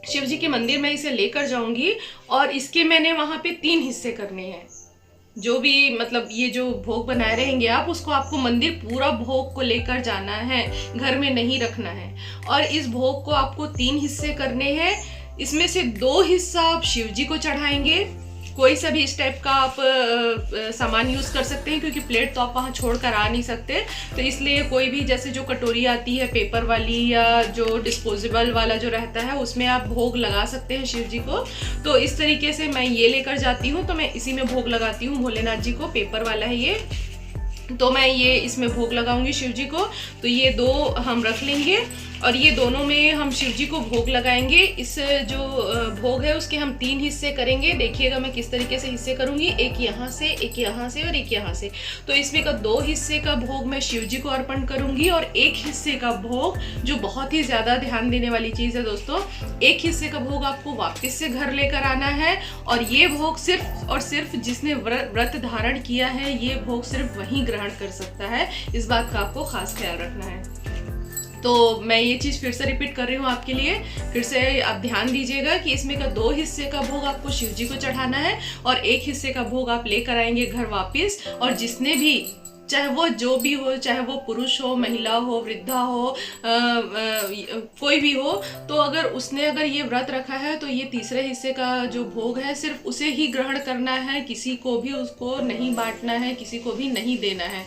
शिव जी के मंदिर में इसे लेकर जाऊंगी और इसके मैंने वहां पे 3 हिस्से करने हैं। जो भी मतलब ये जो भोग बनाए रहेंगे आप, उसको आपको मंदिर पूरा भोग को लेकर जाना है, घर में नहीं रखना है। और इस भोग को आपको 3 हिस्से करने हैं। इसमें से 2 हिस्सा आप शिव जी को चढ़ाएंगे। कोई सा भी इस टाइप का आप सामान यूज़ कर सकते हैं, क्योंकि प्लेट तो आप वहाँ छोड़ कर आ नहीं सकते, तो इसलिए कोई भी जैसे जो कटोरी आती है पेपर वाली या जो डिस्पोजेबल वाला जो रहता है, उसमें आप भोग लगा सकते हैं शिव जी को। तो इस तरीके से मैं ये लेकर जाती हूँ, तो मैं इसी में भोग लगाती हूँ भोलेनाथ जी को। पेपर वाला है ये, तो मैं ये इसमें भोग लगाऊंगी शिव जी को। तो ये 2 हम रख लेंगे और ये दोनों में हम शिव जी को भोग लगाएंगे। इस जो भोग है उसके हम 3 हिस्से करेंगे। देखिएगा मैं किस तरीके से हिस्से करूंगी, एक यहाँ से, एक यहाँ से और एक यहाँ से। तो इसमें का 2 हिस्से का भोग मैं शिव जी को अर्पण करूंगी और एक हिस्से का भोग, जो बहुत ही ज़्यादा ध्यान देने वाली चीज़ है दोस्तों, एक हिस्से का भोग आपको वापस से घर लेकर आना है। और ये भोग सिर्फ और सिर्फ जिसने व्रत धारण किया है, ये भोग सिर्फ वही ग्रहण कर सकता है। इस बात का आपको खास ख्याल रखना है। तो मैं ये चीज़ फिर से रिपीट कर रही हूँ आपके लिए, फिर से आप ध्यान दीजिएगा कि इसमें का 2 हिस्से का भोग आपको शिव जी को चढ़ाना है और एक हिस्से का भोग आप लेकर आएंगे घर वापस। और जिसने भी, चाहे वो जो भी हो, चाहे वो पुरुष हो, महिला हो, वृद्धा हो, कोई भी हो, तो अगर ये व्रत रखा है, तो ये तीसरे हिस्से का जो भोग है सिर्फ उसे ही ग्रहण करना है, किसी को भी उसको नहीं बांटना है, किसी को भी नहीं देना है।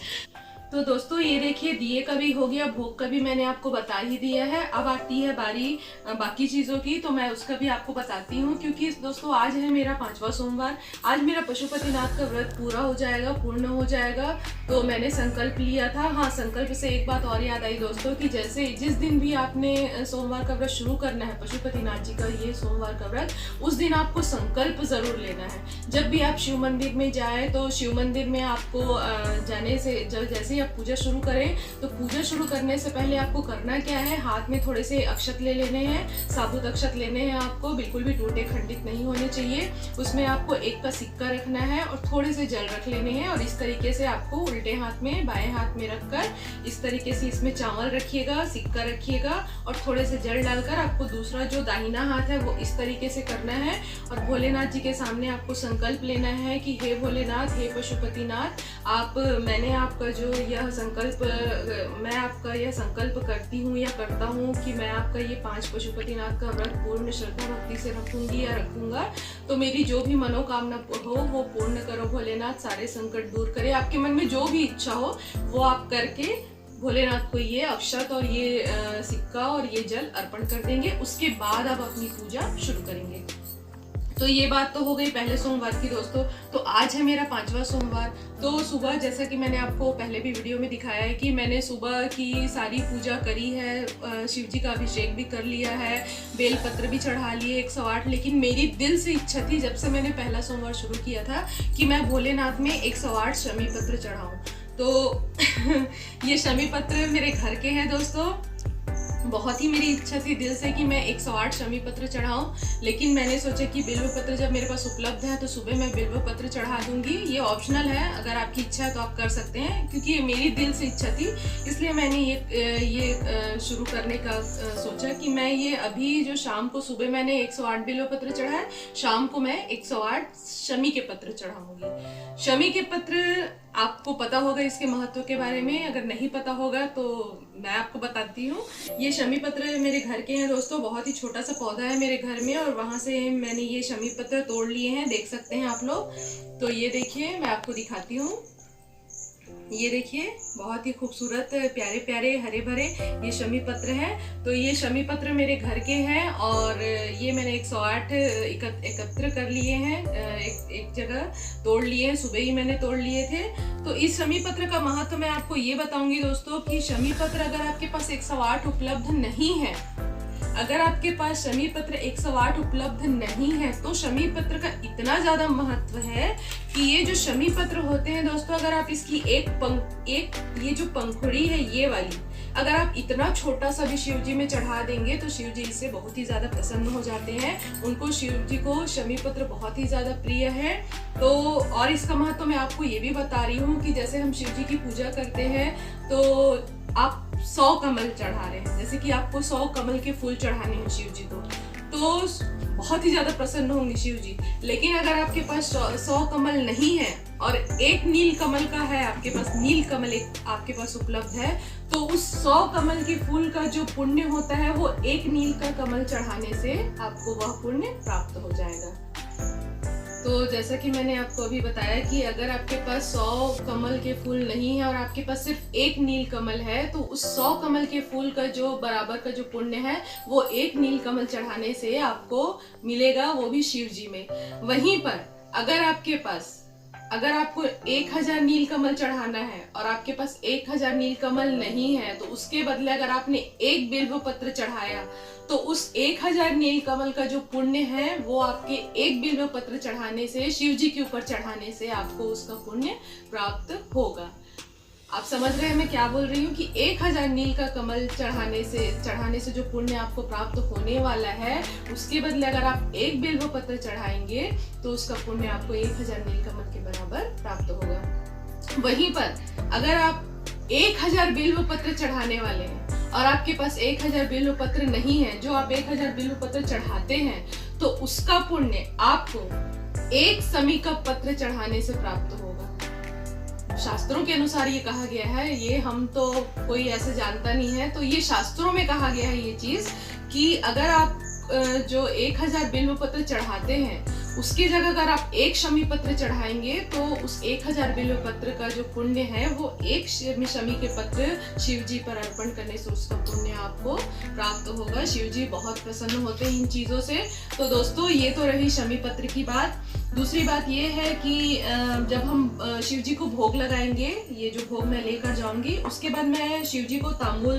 तो दोस्तों ये देखिए, दिए का भी हो गया, भोग का भी मैंने आपको बता ही दिया है। अब आती है बारी बाकी चीज़ों की, तो मैं उसका भी आपको बताती हूँ। क्योंकि दोस्तों आज है मेरा 5वां सोमवार, आज मेरा पशुपतिनाथ का व्रत पूरा हो जाएगा, पूर्ण हो जाएगा। तो मैंने संकल्प लिया था। हाँ, संकल्प से एक बात और याद आई दोस्तों, कि जैसे जिस दिन भी आपने सोमवार का व्रत शुरू करना है, पशुपतिनाथ जी का ये सोमवार का व्रत, उस दिन आपको संकल्प ज़रूर लेना है। जब भी आप शिव मंदिर में जाए, तो शिव मंदिर में आपको जाने से जैसे आप पूजा शुरू करें, तो पूजा शुरू करने से पहले आपको करना क्या है, हाथ में थोड़े से अक्षत ले लेने हैं, साबुत अक्षत लेने हैं आपको, बिल्कुल भी टूटे खंडित नहीं होने चाहिए। उसमें आपको 1 का सिक्का रखना है और थोड़े से जल रख लेने हैं। और इस तरीके से आपको उल्टे हाथ में, बाएं हाथ में रखकर इस तरीके से इसमें चावल रखिएगा, सिक्का रखिएगा और थोड़े से जल डालकर आपको दूसरा जो दाहिना हाथ है वो इस तरीके से करना है। और भोलेनाथ जी के सामने आपको संकल्प लेना है कि हे भोलेनाथ, हे पशुपतिनाथ, मैंने आपका जो मैं आपका यह संकल्प करती हूँ या करता हूँ कि मैं आपका ये 5 पशुपतिनाथ का व्रत पूर्ण श्रद्धा भक्ति से रखूंगी या रखूंगा। तो मेरी जो भी मनोकामना हो वो पूर्ण करो भोलेनाथ, सारे संकट दूर करे। आपके मन में जो भी इच्छा हो वो आप करके भोलेनाथ को ये अक्षत और ये सिक्का और ये जल अर्पण कर देंगे। उसके बाद आप अपनी पूजा शुरू करेंगे। तो ये बात तो हो गई पहले सोमवार की दोस्तों। तो आज है मेरा 5वां सोमवार। तो सुबह जैसा कि मैंने आपको पहले भी वीडियो में दिखाया है कि मैंने सुबह की सारी पूजा करी है, शिव जी का अभिषेक भी कर लिया है, बेलपत्र भी चढ़ा लिए 108। लेकिन मेरी दिल से इच्छा थी जब से मैंने पहला सोमवार शुरू किया था कि मैं भोलेनाथ में 108 शमी पत्र चढ़ाऊँ। तो ये शमी पत्र मेरे घर के हैं दोस्तों। बहुत ही मेरी इच्छा थी दिल से कि मैं 108 शमी पत्र चढ़ाऊं, लेकिन मैंने सोचा कि बिल्व पत्र जब मेरे पास उपलब्ध है तो सुबह मैं बिल्व पत्र चढ़ा दूंगी। ये ऑप्शनल है, अगर आपकी इच्छा है तो आप कर सकते हैं, क्योंकि मेरी दिल से इच्छा थी इसलिए मैंने ये शुरू करने का सोचा कि मैं ये अभी जो शाम को, सुबह मैंने 108 बिल्व पत्र चढ़ाए, शाम को मैं 108 शमी के पत्र चढ़ाऊंगी। शमी के पत्र आपको पता होगा इसके महत्व के बारे में, अगर नहीं पता होगा तो मैं आपको बताती हूँ। ये शमी पत्र मेरे घर के हैं दोस्तों। बहुत ही छोटा सा पौधा है मेरे घर में और वहाँ से मैंने ये शमी पत्र तोड़ लिए हैं, देख सकते हैं आप लोग। तो ये देखिए, मैं आपको दिखाती हूँ। ये देखिए, बहुत ही खूबसूरत प्यारे प्यारे हरे भरे ये शमी पत्र हैं। तो ये शमी पत्र मेरे घर के हैं और ये मैंने 108 एकत्र कर लिए हैं, एक जगह तोड़ लिए हैं, सुबह ही मैंने तोड़ लिए थे। तो इस शमी पत्र का महत्व मैं आपको ये बताऊंगी दोस्तों कि शमी पत्र अगर आपके पास 108 उपलब्ध नहीं है, अगर आपके पास शमी पत्र 108 उपलब्ध नहीं है तो शमी पत्र का इतना ज्यादा महत्व है कि ये जो शमी पत्र होते हैं दोस्तों, अगर आप इसकी एक ये जो पंखुड़ी है ये वाली, अगर आप इतना छोटा सा भी शिव जी में चढ़ा देंगे तो शिव जी इससे बहुत ही ज्यादा प्रसन्न हो जाते हैं। उनको, शिव जी को शमी पत्र बहुत ही ज्यादा प्रिय है। तो और इसका महत्व मैं आपको ये भी बता रही हूँ कि जैसे हम शिव जी की पूजा करते हैं तो आप 100 कमल चढ़ा रहे हैं, जैसे कि आपको 100 कमल के फूल चढ़ाने हैं शिव जी को, तो बहुत ही ज्यादा प्रसन्न होंगे शिव जी। लेकिन अगर आपके पास 100 कमल नहीं है और एक नील कमल का है आपके पास, नील कमल एक आपके पास उपलब्ध है, तो उस 100 कमल के फूल का जो पुण्य होता है वो एक नील का कमल चढ़ाने से आपको वह पुण्य प्राप्त हो जाएगा। तो जैसा कि मैंने आपको अभी बताया कि अगर आपके पास 100 कमल के फूल नहीं है और आपके पास सिर्फ एक नील कमल है, तो उस 100 कमल के फूल का जो बराबर का जो पुण्य है वो एक नील कमल चढ़ाने से आपको मिलेगा, वो भी शिव जी में। वहीं पर अगर आपको 1000 नील कमल चढ़ाना है और आपके पास 1000 नील कमल नहीं है, तो उसके बदले अगर आपने एक बिल्व पत्र चढ़ाया तो उस 1000 नील कमल का जो पुण्य है वो आपके एक बिल्व पत्र चढ़ाने से, शिव जी के ऊपर चढ़ाने से आपको उसका पुण्य प्राप्त होगा। आप समझ रहे हैं मैं क्या बोल रही हूँ कि 1000 नील का कमल चढ़ाने से जो पुण्य आपको प्राप्त होने वाला है, उसके बदले अगर आप एक बिल्व पत्र चढ़ाएंगे तो उसका पुण्य आपको 1000 नील कमल के बराबर प्राप्त होगा। वहीं पर अगर आप 1000 बिल्व पत्र चढ़ाने वाले हैं और आपके पास 1000 बिल्व पत्र नहीं है, जो आप 1000 बिल्व पत्र चढ़ाते हैं, तो उसका पुण्य आपको एक शमी का पत्र चढ़ाने से प्राप्त होगा। शास्त्रों के अनुसार ये कहा गया है, ये हम तो कोई ऐसे जानता नहीं है, तो ये शास्त्रों में कहा गया है ये चीज कि अगर आप जो 1000 बिल्व पत्र चढ़ाते हैं उसकी जगह अगर आप एक शमी पत्र चढ़ाएंगे तो उस 1000 बिल्व पत्र का जो पुण्य है वो एक शमी के पत्र शिव जी पर अर्पण करने से उसका पुण्य आपको प्राप्त होगा। शिव जी बहुत प्रसन्न होते हैं इन चीजों से। तो दोस्तों, ये तो रही शमी पत्र की बात। दूसरी बात ये है कि जब हम शिव जी को भोग लगाएंगे, ये जो भोग मैं लेकर जाऊंगी, उसके बाद मैं शिव जी को तांबूल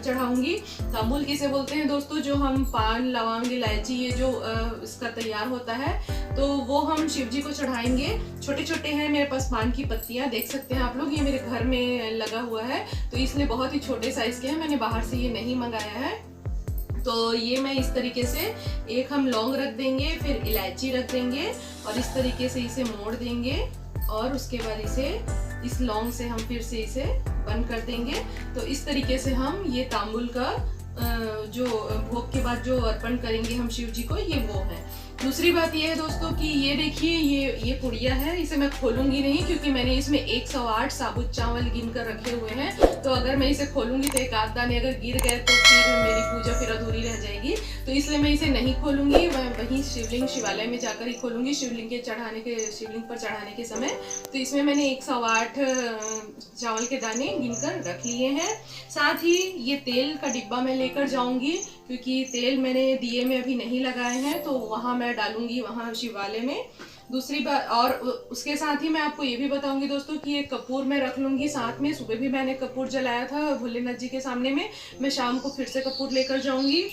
चढ़ाऊंगी। तांबूल किसे बोलते हैं दोस्तों? जो हम पान, लौंग, इलायची, ये जो इसका तैयार होता है, तो वो हम शिव जी को चढ़ाएंगे। छोटे छोटे हैं मेरे पास पान की पत्तियां, देख सकते हैं आप लोग, ये मेरे घर में लगा हुआ है, तो इसलिए बहुत ही छोटे साइज के हैं, मैंने बाहर से ये नहीं मंगाया है। तो ये मैं इस तरीके से, एक हम लौंग रख देंगे, फिर इलायची रख देंगे और इस तरीके से इसे मोड़ देंगे और उसके बाद इसे, इस लौंग से हम फिर से इसे बंद कर देंगे। तो इस तरीके से हम ये तांबूल का जो भोग के बाद जो अर्पण करेंगे हम शिव जी को, ये वो है। दूसरी बात ये है दोस्तों कि ये देखिए, ये पुड़िया है, इसे मैं खोलूंगी नहीं क्योंकि मैंने इसमें 108 साबुत चावल गिनकर रखे हुए हैं। तो अगर मैं इसे खोलूंगी तो एक आध दाने अगर गिर गए तो फिर मेरी पूजा फिर अधूरी रह जाएगी, तो इसलिए मैं इसे नहीं खोलूंगी। मैं वहीं शिवालय में जाकर ही खोलूंगी शिवलिंग पर चढ़ाने के समय। तो इसमें मैंने 108 चावल के दाने गिनकर रख लिए हैं। साथ ही ये तेल का डिब्बा मैं लेकर जाऊंगी क्योंकि तेल मैंने दिए में अभी नहीं लगाए हैं, तो वहाँ मैं डालूंगी वहाँ शिवालय में। दूसरी बात, और उसके साथ ही मैं आपको ये भी बताऊंगी दोस्तों कि ये कपूर मैं रख लूंगी साथ में। सुबह भी मैंने कपूर जलाया था भोलेनाथ जी के सामने में, मैं शाम को फिर से कपूर लेकर जाऊंगी।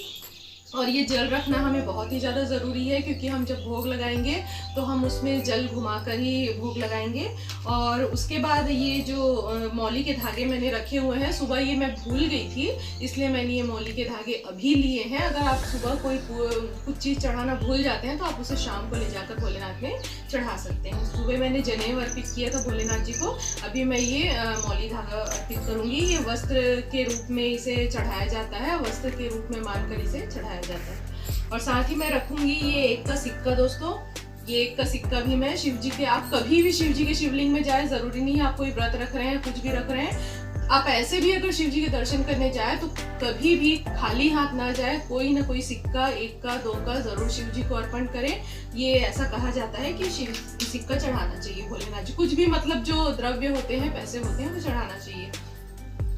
और ये जल रखना हमें बहुत ही ज़्यादा ज़रूरी है, क्योंकि हम जब भोग लगाएंगे तो हम उसमें जल घुमाकर ही भोग लगाएंगे। और उसके बाद ये जो मौली के धागे मैंने रखे हुए हैं, सुबह ये मैं भूल गई थी, इसलिए मैंने ये मौली के धागे अभी लिए हैं। अगर आप सुबह कोई कुछ चीज़ चढ़ाना भूल जाते हैं तो आप उसे शाम को ले जाकर भोलेनाथ में चढ़ा सकते हैं। सुबह मैंने जनेऊ अर्पित किया था भोलेनाथ जी को, अभी मैं ये मौली धागा अर्पित करूँगी। ये वस्त्र के रूप में इसे चढ़ाया जाता है, वस्त्र के रूप में मानकर इसे चढ़ाया जाता है। और साथ ही मैं रखूंगी ये 1 का सिक्का दोस्तों। ये 1 का सिक्का भी मैं शिव जी के, आप कभी भी शिव जी के शिवलिंग में जाए, जरूरी नहीं है आप कोई व्रत रख रहे हैं, कुछ भी रख रहे हैं, आप ऐसे भी अगर शिव जी के दर्शन करने जाए तो कभी भी खाली हाथ ना जाए, कोई ना कोई सिक्का 1 का 2 का जरूर शिव जी को अर्पण करें। ये ऐसा कहा जाता है कि शिव सिक्का चढ़ाना चाहिए भोलेनाथ जी, कुछ भी मतलब जो द्रव्य होते हैं, पैसे होते हैं, वो चढ़ाना चाहिए।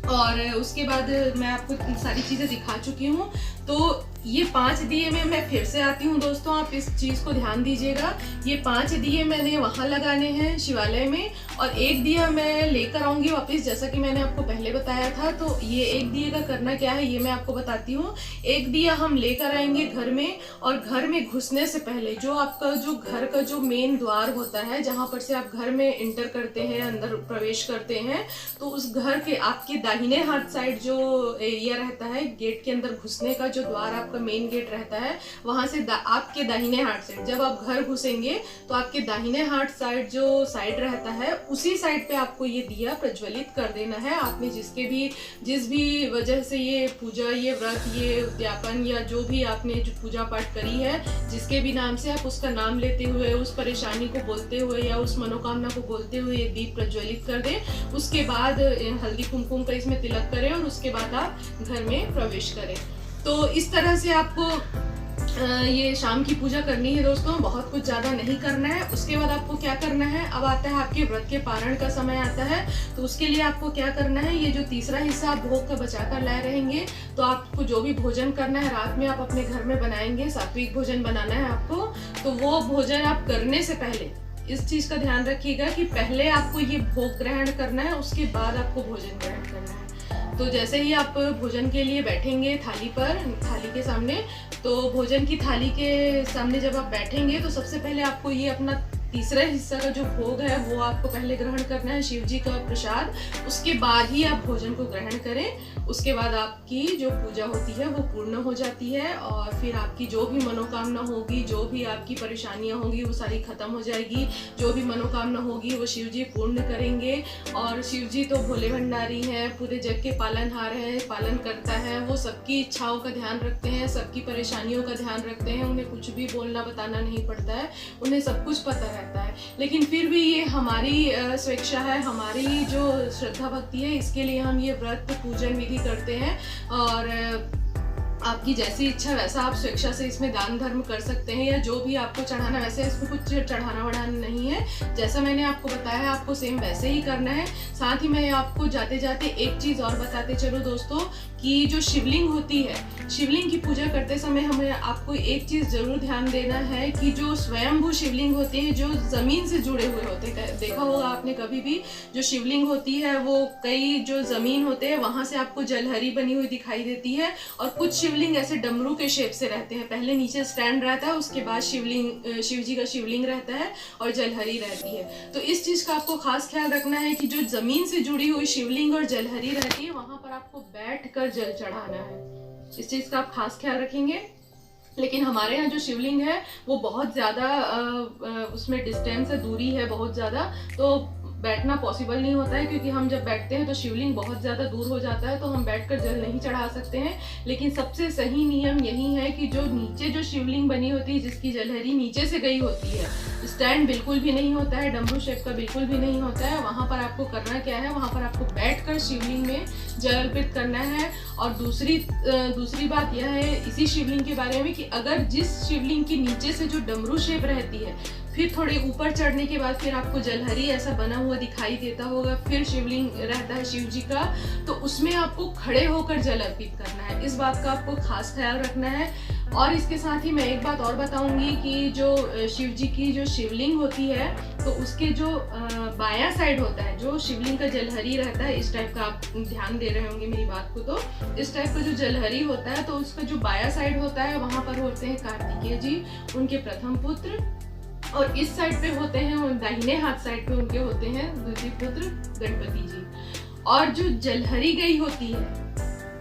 और उसके बाद मैं आपको सारी चीज़ें दिखा चुकी हूँ। तो ये 5 दिए में मैं फिर से आती हूँ दोस्तों, आप इस चीज़ को ध्यान दीजिएगा। ये 5 दिए मैंने वहाँ लगाने हैं शिवालय में, और 1 दिया मैं लेकर आऊँगी वापस, जैसा कि मैंने आपको पहले बताया था। तो ये 1 दिए का करना क्या है ये मैं आपको बताती हूँ। 1 दिया हम लेकर आएंगे घर में, और घर में घुसने से पहले जो आपका जो घर का जो मेन द्वार होता है, जहाँ पर से आप घर में इंटर करते हैं, अंदर प्रवेश करते हैं, तो उस घर के आपके दाहिने हाथ साइड जो एरिया रहता है, गेट के अंदर घुसने का जो द्वार आपका मेन गेट रहता है, वहां से आपके दाहिने हाथ साइड जब आप घर घुसेंगे तो आपके दाहिने हाथ साइड जो साइड रहता है, उसी साइड पे आपको ये दिया प्रज्वलित कर देना है। आपने जिस भी वजह से ये पूजा, ये व्रत, ये उद्यापन या जो भी आपने जो पूजा पाठ करी है, जिसके भी नाम से आप उसका नाम लेते हुए, उस परेशानी को बोलते हुए या उस मनोकामना को बोलते हुए ये दीप प्रज्वलित कर दें। उसके बाद हल्दी कुमकुम का इसमें तिलक करें, और उसके बाद आप घर में प्रवेश करें। तो इस तरह से आपको ये शाम की पूजा करनी है दोस्तों, बहुत कुछ ज़्यादा नहीं करना है। उसके बाद आपको क्या करना है, अब आता है आपके व्रत के पारण का समय आता है। तो उसके लिए आपको क्या करना है, ये जो तीसरा हिस्सा आप भोग का बचा कर लाए रहेंगे, तो आपको जो भी भोजन करना है रात में आप अपने घर में बनाएंगे, सात्विक भोजन बनाना है आपको। तो वो भोजन आप करने से पहले इस चीज़ का ध्यान रखिएगा कि पहले आपको ये भोग ग्रहण करना है, उसके बाद आपको भोजन ग्रहण करना है। तो जैसे ही आप भोजन के लिए बैठेंगे थाली के सामने, तो भोजन की थाली के सामने जब आप बैठेंगे तो सबसे पहले आपको ये अपना तीसरा हिस्सा का जो भोग है वो आपको पहले ग्रहण करना है, शिव जी का प्रसाद। उसके बाद ही आप भोजन को ग्रहण करें। उसके बाद आपकी जो पूजा होती है वो पूर्ण हो जाती है, और फिर आपकी जो भी मनोकामना होगी, जो भी आपकी परेशानियां होंगी, वो सारी खत्म हो जाएगी। जो भी मनोकामना होगी वो शिव जी पूर्ण करेंगे। और शिव जी तो भोले भंडारी हैं, पूरे जग के पालनहार हैं, पालन करता है। वो सबकी इच्छाओं का ध्यान रखते हैं, सबकी परेशानियों का ध्यान रखते हैं। उन्हें कुछ भी बोलना बताना नहीं पड़ता है, उन्हें सब कुछ पता रहता है। लेकिन फिर भी ये हमारी स्वेच्छा है, हमारी जो श्रद्धा भक्ति है, इसके लिए हम ये व्रत पूजन विधि करते हैं। और आपकी जैसी इच्छा वैसा आप स्वेच्छा से इसमें दान धर्म कर सकते हैं, या जो भी आपको चढ़ाना, वैसे इसमें कुछ चढ़ाना वढ़ाना नहीं है। जैसा मैंने आपको बताया है आपको सेम वैसे ही करना है। साथ ही मैं आपको जाते जाते एक चीज़ और बताते चलो दोस्तों, कि जो शिवलिंग होती है, शिवलिंग की पूजा करते समय हमें आपको एक चीज़ ज़रूर ध्यान देना है कि जो स्वयंभू शिवलिंग होते हैं, जो ज़मीन से जुड़े हुए होते हैं, देखा होगा आपने कभी भी, जो शिवलिंग होती है वो कई जो ज़मीन होते हैं वहाँ से आपको जलहरी बनी हुई दिखाई देती है। और कुछ शिवलिंग ऐसे डमरू के शेप से रहते हैं, पहले नीचे स्टैंड रहता है, उसके बाद शिव जी का शिवलिंग रहता है और जलहरी रहती है। तो इस चीज़ का आपको खास ख्याल रखना है कि जो ज़मीन से जुड़ी हुई शिवलिंग और जलहरी रहती है, वहाँ पर आपको बैठ कर जल चढ़ाना है। इस चीज़ का आप खास ख्याल रखेंगे। लेकिन हमारे यहाँ जो शिवलिंग है वो बहुत ज़्यादा उसमें डिस्टेंस है, दूरी है बहुत ज़्यादा, तो बैठना पॉसिबल नहीं होता है। क्योंकि हम जब बैठते हैं तो शिवलिंग बहुत ज़्यादा दूर हो जाता है, तो हम बैठकर जल नहीं चढ़ा सकते हैं। लेकिन सबसे सही नियम यही है कि जो नीचे जो शिवलिंग बनी होती है, जिसकी जलहरी नीचे से गई होती है, स्टैंड बिल्कुल भी नहीं होता है, डमरू शेप का बिल्कुल भी नहीं होता है, वहाँ पर आपको करना क्या है, वहाँ पर आपको बैठकर शिवलिंग में जल अर्पित करना है। और दूसरी बात यह है इसी शिवलिंग के बारे में कि अगर जिस शिवलिंग के नीचे से जो डमरू शेप रहती है, फिर थोड़े ऊपर चढ़ने के बाद फिर आपको जलहरी ऐसा बना हुआ दिखाई देता होगा, फिर शिवलिंग रहता है शिव जी का, तो उसमें आपको खड़े होकर जल अर्पित करना है। इस बात का आपको खास ख्याल रखना है। और इसके साथ ही मैं एक बात और बताऊंगी कि जो शिव जी की जो शिवलिंग होती है, तो उसके जो बायां साइड होता है, जो शिवलिंग का जलहरी रहता है, इस टाइप का आप ध्यान दे रहे होंगे मेरी बात को, तो इस टाइप का जो जलहरी होता है, तो उसका जो बायां साइड होता है वहां पर होते हैं कार्तिकेय जी, उनके प्रथम पुत्र, और इस साइड पे होते हैं, दाहिने हाथ साइड पे उनके होते हैं द्वितीय पुत्र गणपति जी। और जो जलहरी गई होती है,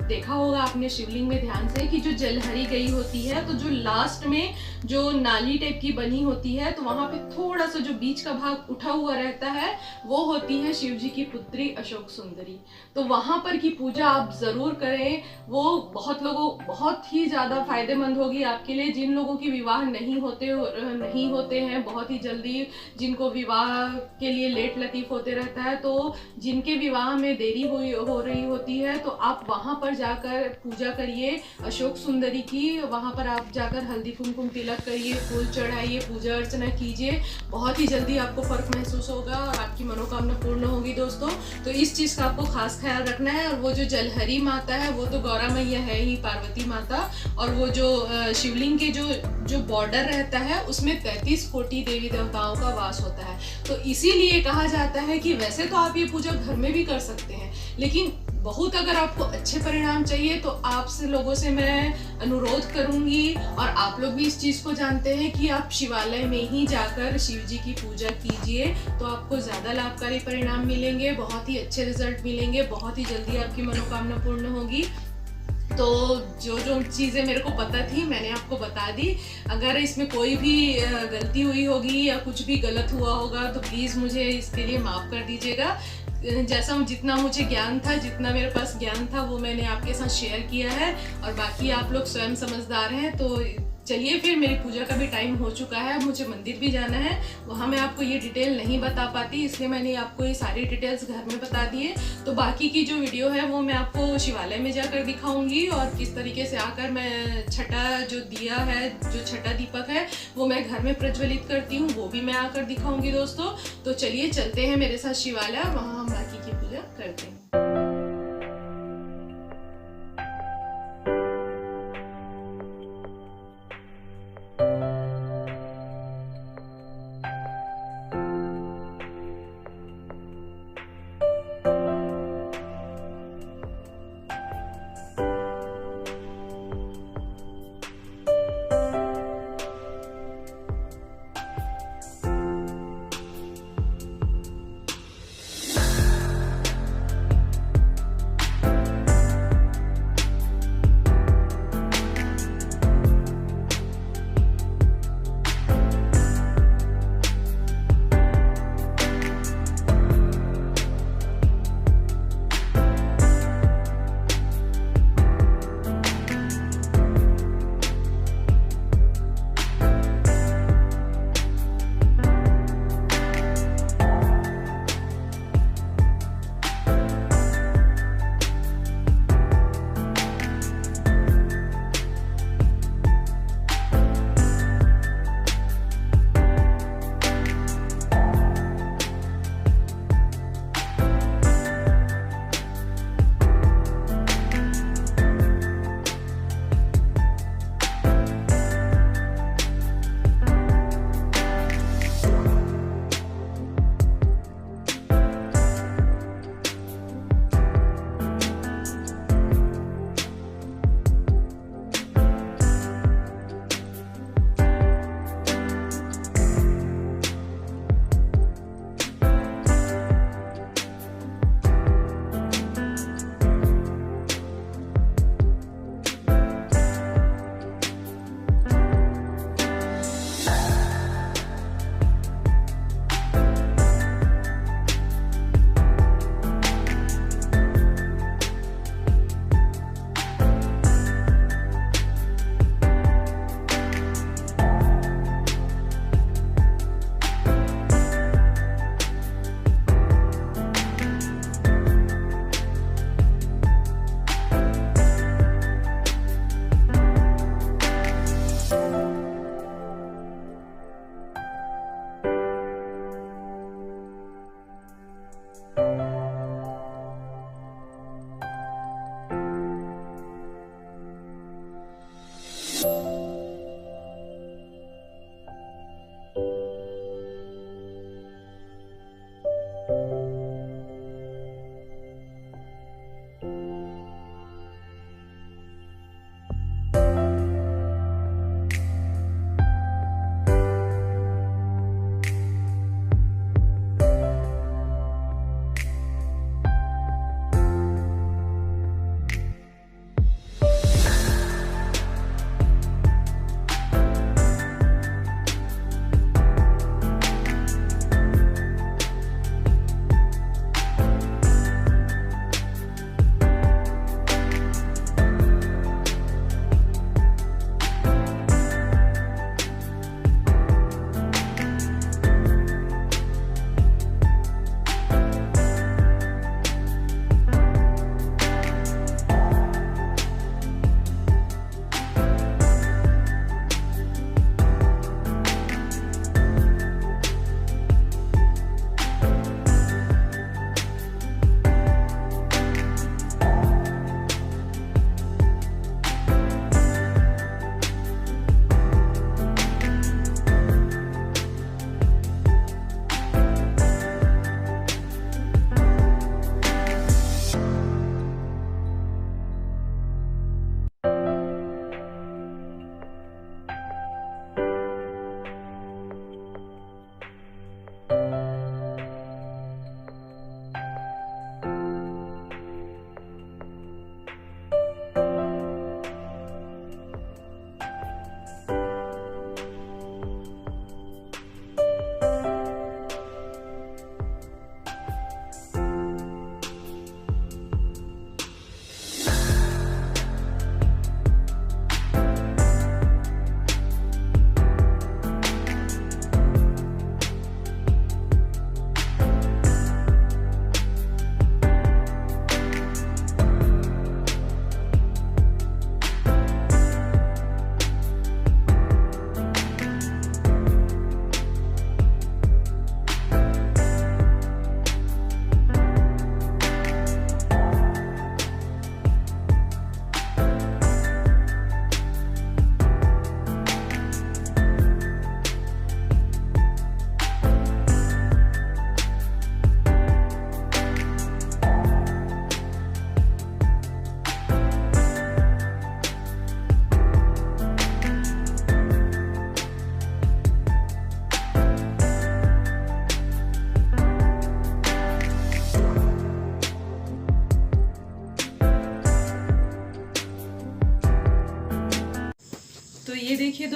देखा होगा आपने शिवलिंग में ध्यान से कि जो जलहरी गई होती है, तो जो लास्ट में जो नाली टाइप की बनी होती है, तो वहां पे थोड़ा सा जो बीच का भाग उठा हुआ रहता है, वो होती है शिव जी की पुत्री अशोक सुंदरी। तो वहां पर की पूजा आप जरूर करें, वो बहुत ही ज्यादा फायदेमंद होगी आपके लिए। जिन लोगों की विवाह नहीं होते हैं, बहुत ही जल्दी जिनको विवाह के लिए लेट लतीफ होते रहता है, तो जिनके विवाह में देरी हो रही होती है, तो आप वहां पर जाकर पूजा करिए अशोक सुंदरी की। वहां पर आप जाकर हल्दी कुमकुम तिलक करिए, फूल चढ़ाइए, पूजा अर्चना कीजिए, बहुत ही जल्दी आपको फर्क महसूस होगा और आपकी मनोकामना पूर्ण होगी दोस्तों। तो इस चीज का आपको खास ख्याल रखना है। और वो जो जलहरी माता है, वो तो गौरा मैया है ही, पार्वती माता, और वो जो शिवलिंग के जो बॉर्डर रहता है, उसमें 33 कोटि देवी देवताओं का वास होता है। तो इसीलिए कहा जाता है कि वैसे तो आप ये पूजा घर में भी कर सकते हैं, लेकिन बहुत अगर आपको अच्छे परिणाम चाहिए तो आपसे लोगों से मैं अनुरोध करूंगी, और आप लोग भी इस चीज को जानते हैं कि आप शिवालय में ही जाकर शिव जी की पूजा कीजिए, तो आपको ज्यादा लाभकारी परिणाम मिलेंगे, बहुत ही अच्छे रिजल्ट मिलेंगे, बहुत ही जल्दी आपकी मनोकामना पूर्ण होगी। तो जो चीज़ें मेरे को पता थी मैंने आपको बता दी। अगर इसमें कोई भी गलती हुई होगी या कुछ भी गलत हुआ होगा तो प्लीज़ मुझे इसके लिए माफ़ कर दीजिएगा। जितना मुझे ज्ञान था, जितना मेरे पास ज्ञान था, वो मैंने आपके साथ शेयर किया है, और बाकी आप लोग स्वयं समझदार हैं। तो चलिए फिर, मेरी पूजा का भी टाइम हो चुका है, मुझे मंदिर भी जाना है, वहाँ मैं आपको ये डिटेल नहीं बता पाती, इसलिए मैंने आपको ये सारी डिटेल्स घर में बता दिए। तो बाकी की जो वीडियो है वो मैं आपको शिवालय में जाकर दिखाऊंगी, और किस तरीके से आकर मैं छठा जो दिया है, जो छठा दीपक है, वो मैं घर में प्रज्वलित करती हूँ, वो भी मैं आकर दिखाऊंगी दोस्तों। तो चलिए चलते हैं मेरे साथ शिवालय, वहाँ हम बाकी की पूजा करते हैं।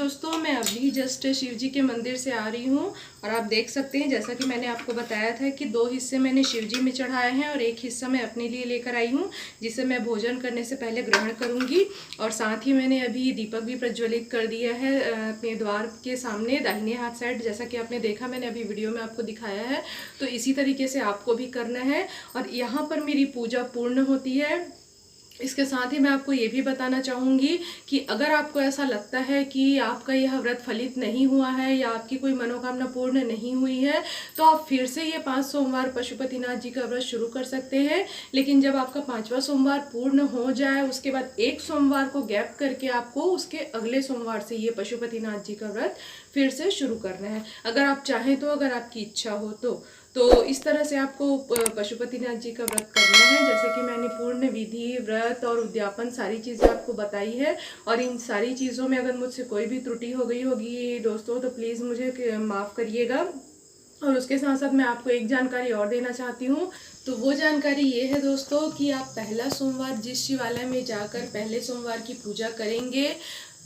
दोस्तों, मैं अभी जस्ट शिव जी के मंदिर से आ रही हूँ और आप देख सकते हैं जैसा कि मैंने आपको बताया था कि 2 हिस्से मैंने शिव जी में चढ़ाए हैं और एक हिस्सा मैं अपने लिए लेकर आई हूँ, जिसे मैं भोजन करने से पहले ग्रहण करूँगी। और साथ ही मैंने अभी दीपक भी प्रज्वलित कर दिया है अपने द्वार के सामने दाहिने हाथ साइड, जैसा कि आपने देखा, मैंने अभी वीडियो में आपको दिखाया है। तो इसी तरीके से आपको भी करना है और यहाँ पर मेरी पूजा पूर्ण होती है। इसके साथ ही मैं आपको ये भी बताना चाहूँगी कि अगर आपको ऐसा लगता है कि आपका यह व्रत फलित नहीं हुआ है या आपकी कोई मनोकामना पूर्ण नहीं हुई है, तो आप फिर से ये 5 सोमवार पशुपतिनाथ जी का व्रत शुरू कर सकते हैं। लेकिन जब आपका 5वां सोमवार पूर्ण हो जाए, उसके बाद एक सोमवार को गैप करके आपको उसके अगले सोमवार से ये पशुपतिनाथ जी का व्रत फिर से शुरू करना है, अगर आप चाहें तो, अगर आपकी इच्छा हो तो इस तरह से आपको पशुपतिनाथ जी का व्रत करना है। जैसे कि मैंने पूर्ण विधि, व्रत और उद्यापन सारी चीज़ें आपको बताई है और इन सारी चीज़ों में अगर मुझसे कोई भी त्रुटि हो गई होगी दोस्तों, तो प्लीज़ मुझे माफ़ करिएगा। और उसके साथ साथ मैं आपको एक जानकारी और देना चाहती हूँ, तो वो जानकारी ये है दोस्तों कि आप पहला सोमवार जिस शिवालय में जाकर पहले सोमवार की पूजा करेंगे,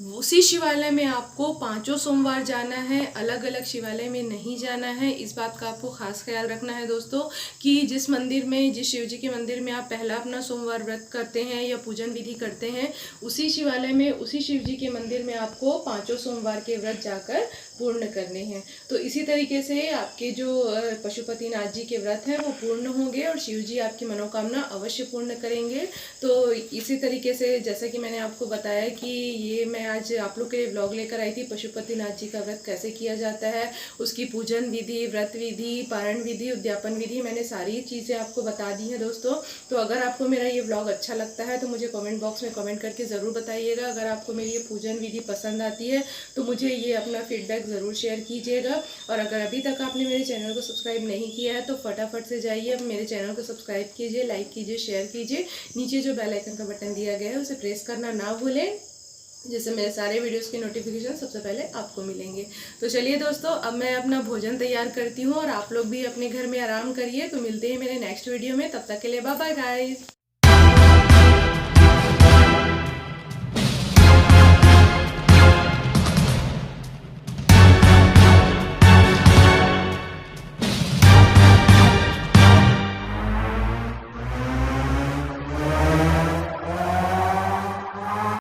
उसी शिवालय में आपको 5 सोमवार जाना है, अलग अलग शिवालय में नहीं जाना है। इस बात का आपको खास ख्याल रखना है दोस्तों कि जिस मंदिर में, जिस शिव जी के मंदिर में आप पहला अपना सोमवार व्रत करते हैं या पूजन विधि करते हैं, उसी शिवालय में, उसी शिव जी के मंदिर में आपको 5 सोमवार के व्रत जाकर पूर्ण करने हैं। तो इसी तरीके से आपके जो पशुपतिनाथ जी के व्रत हैं वो पूर्ण होंगे और शिव जी आपकी मनोकामना अवश्य पूर्ण करेंगे। तो इसी तरीके से जैसा कि मैंने आपको बताया कि ये मैं आज आप लोग के लिए ब्लॉग लेकर आई थी, पशुपतिनाथ जी का व्रत कैसे किया जाता है, उसकी पूजन विधि, व्रत विधि, पारण विधि, उद्यापन विधि, मैंने सारी चीज़ें आपको बता दी हैं दोस्तों। तो अगर आपको मेरा ये ब्लॉग अच्छा लगता है तो मुझे कमेंट बॉक्स में कमेंट करके ज़रूर बताइएगा। अगर आपको मेरी ये पूजन विधि पसंद आती है तो मुझे ये अपना फीडबैक ज़रूर शेयर कीजिएगा। और अगर अभी तक आपने मेरे चैनल को सब्सक्राइब नहीं किया है तो फटाफट से जाइए, अब मेरे चैनल को सब्सक्राइब कीजिए, लाइक कीजिए, शेयर कीजिए। नीचे जो बेल आइकन का बटन दिया गया है उसे प्रेस करना ना भूलें, जिससे मेरे सारे वीडियोस की नोटिफिकेशन सबसे पहले आपको मिलेंगे। तो चलिए दोस्तों, अब मैं अपना भोजन तैयार करती हूँ और आप लोग भी अपने घर में आराम करिए। तो मिलते हैं मेरे नेक्स्ट वीडियो में, तब तक के लिए बाय बाय गाइस।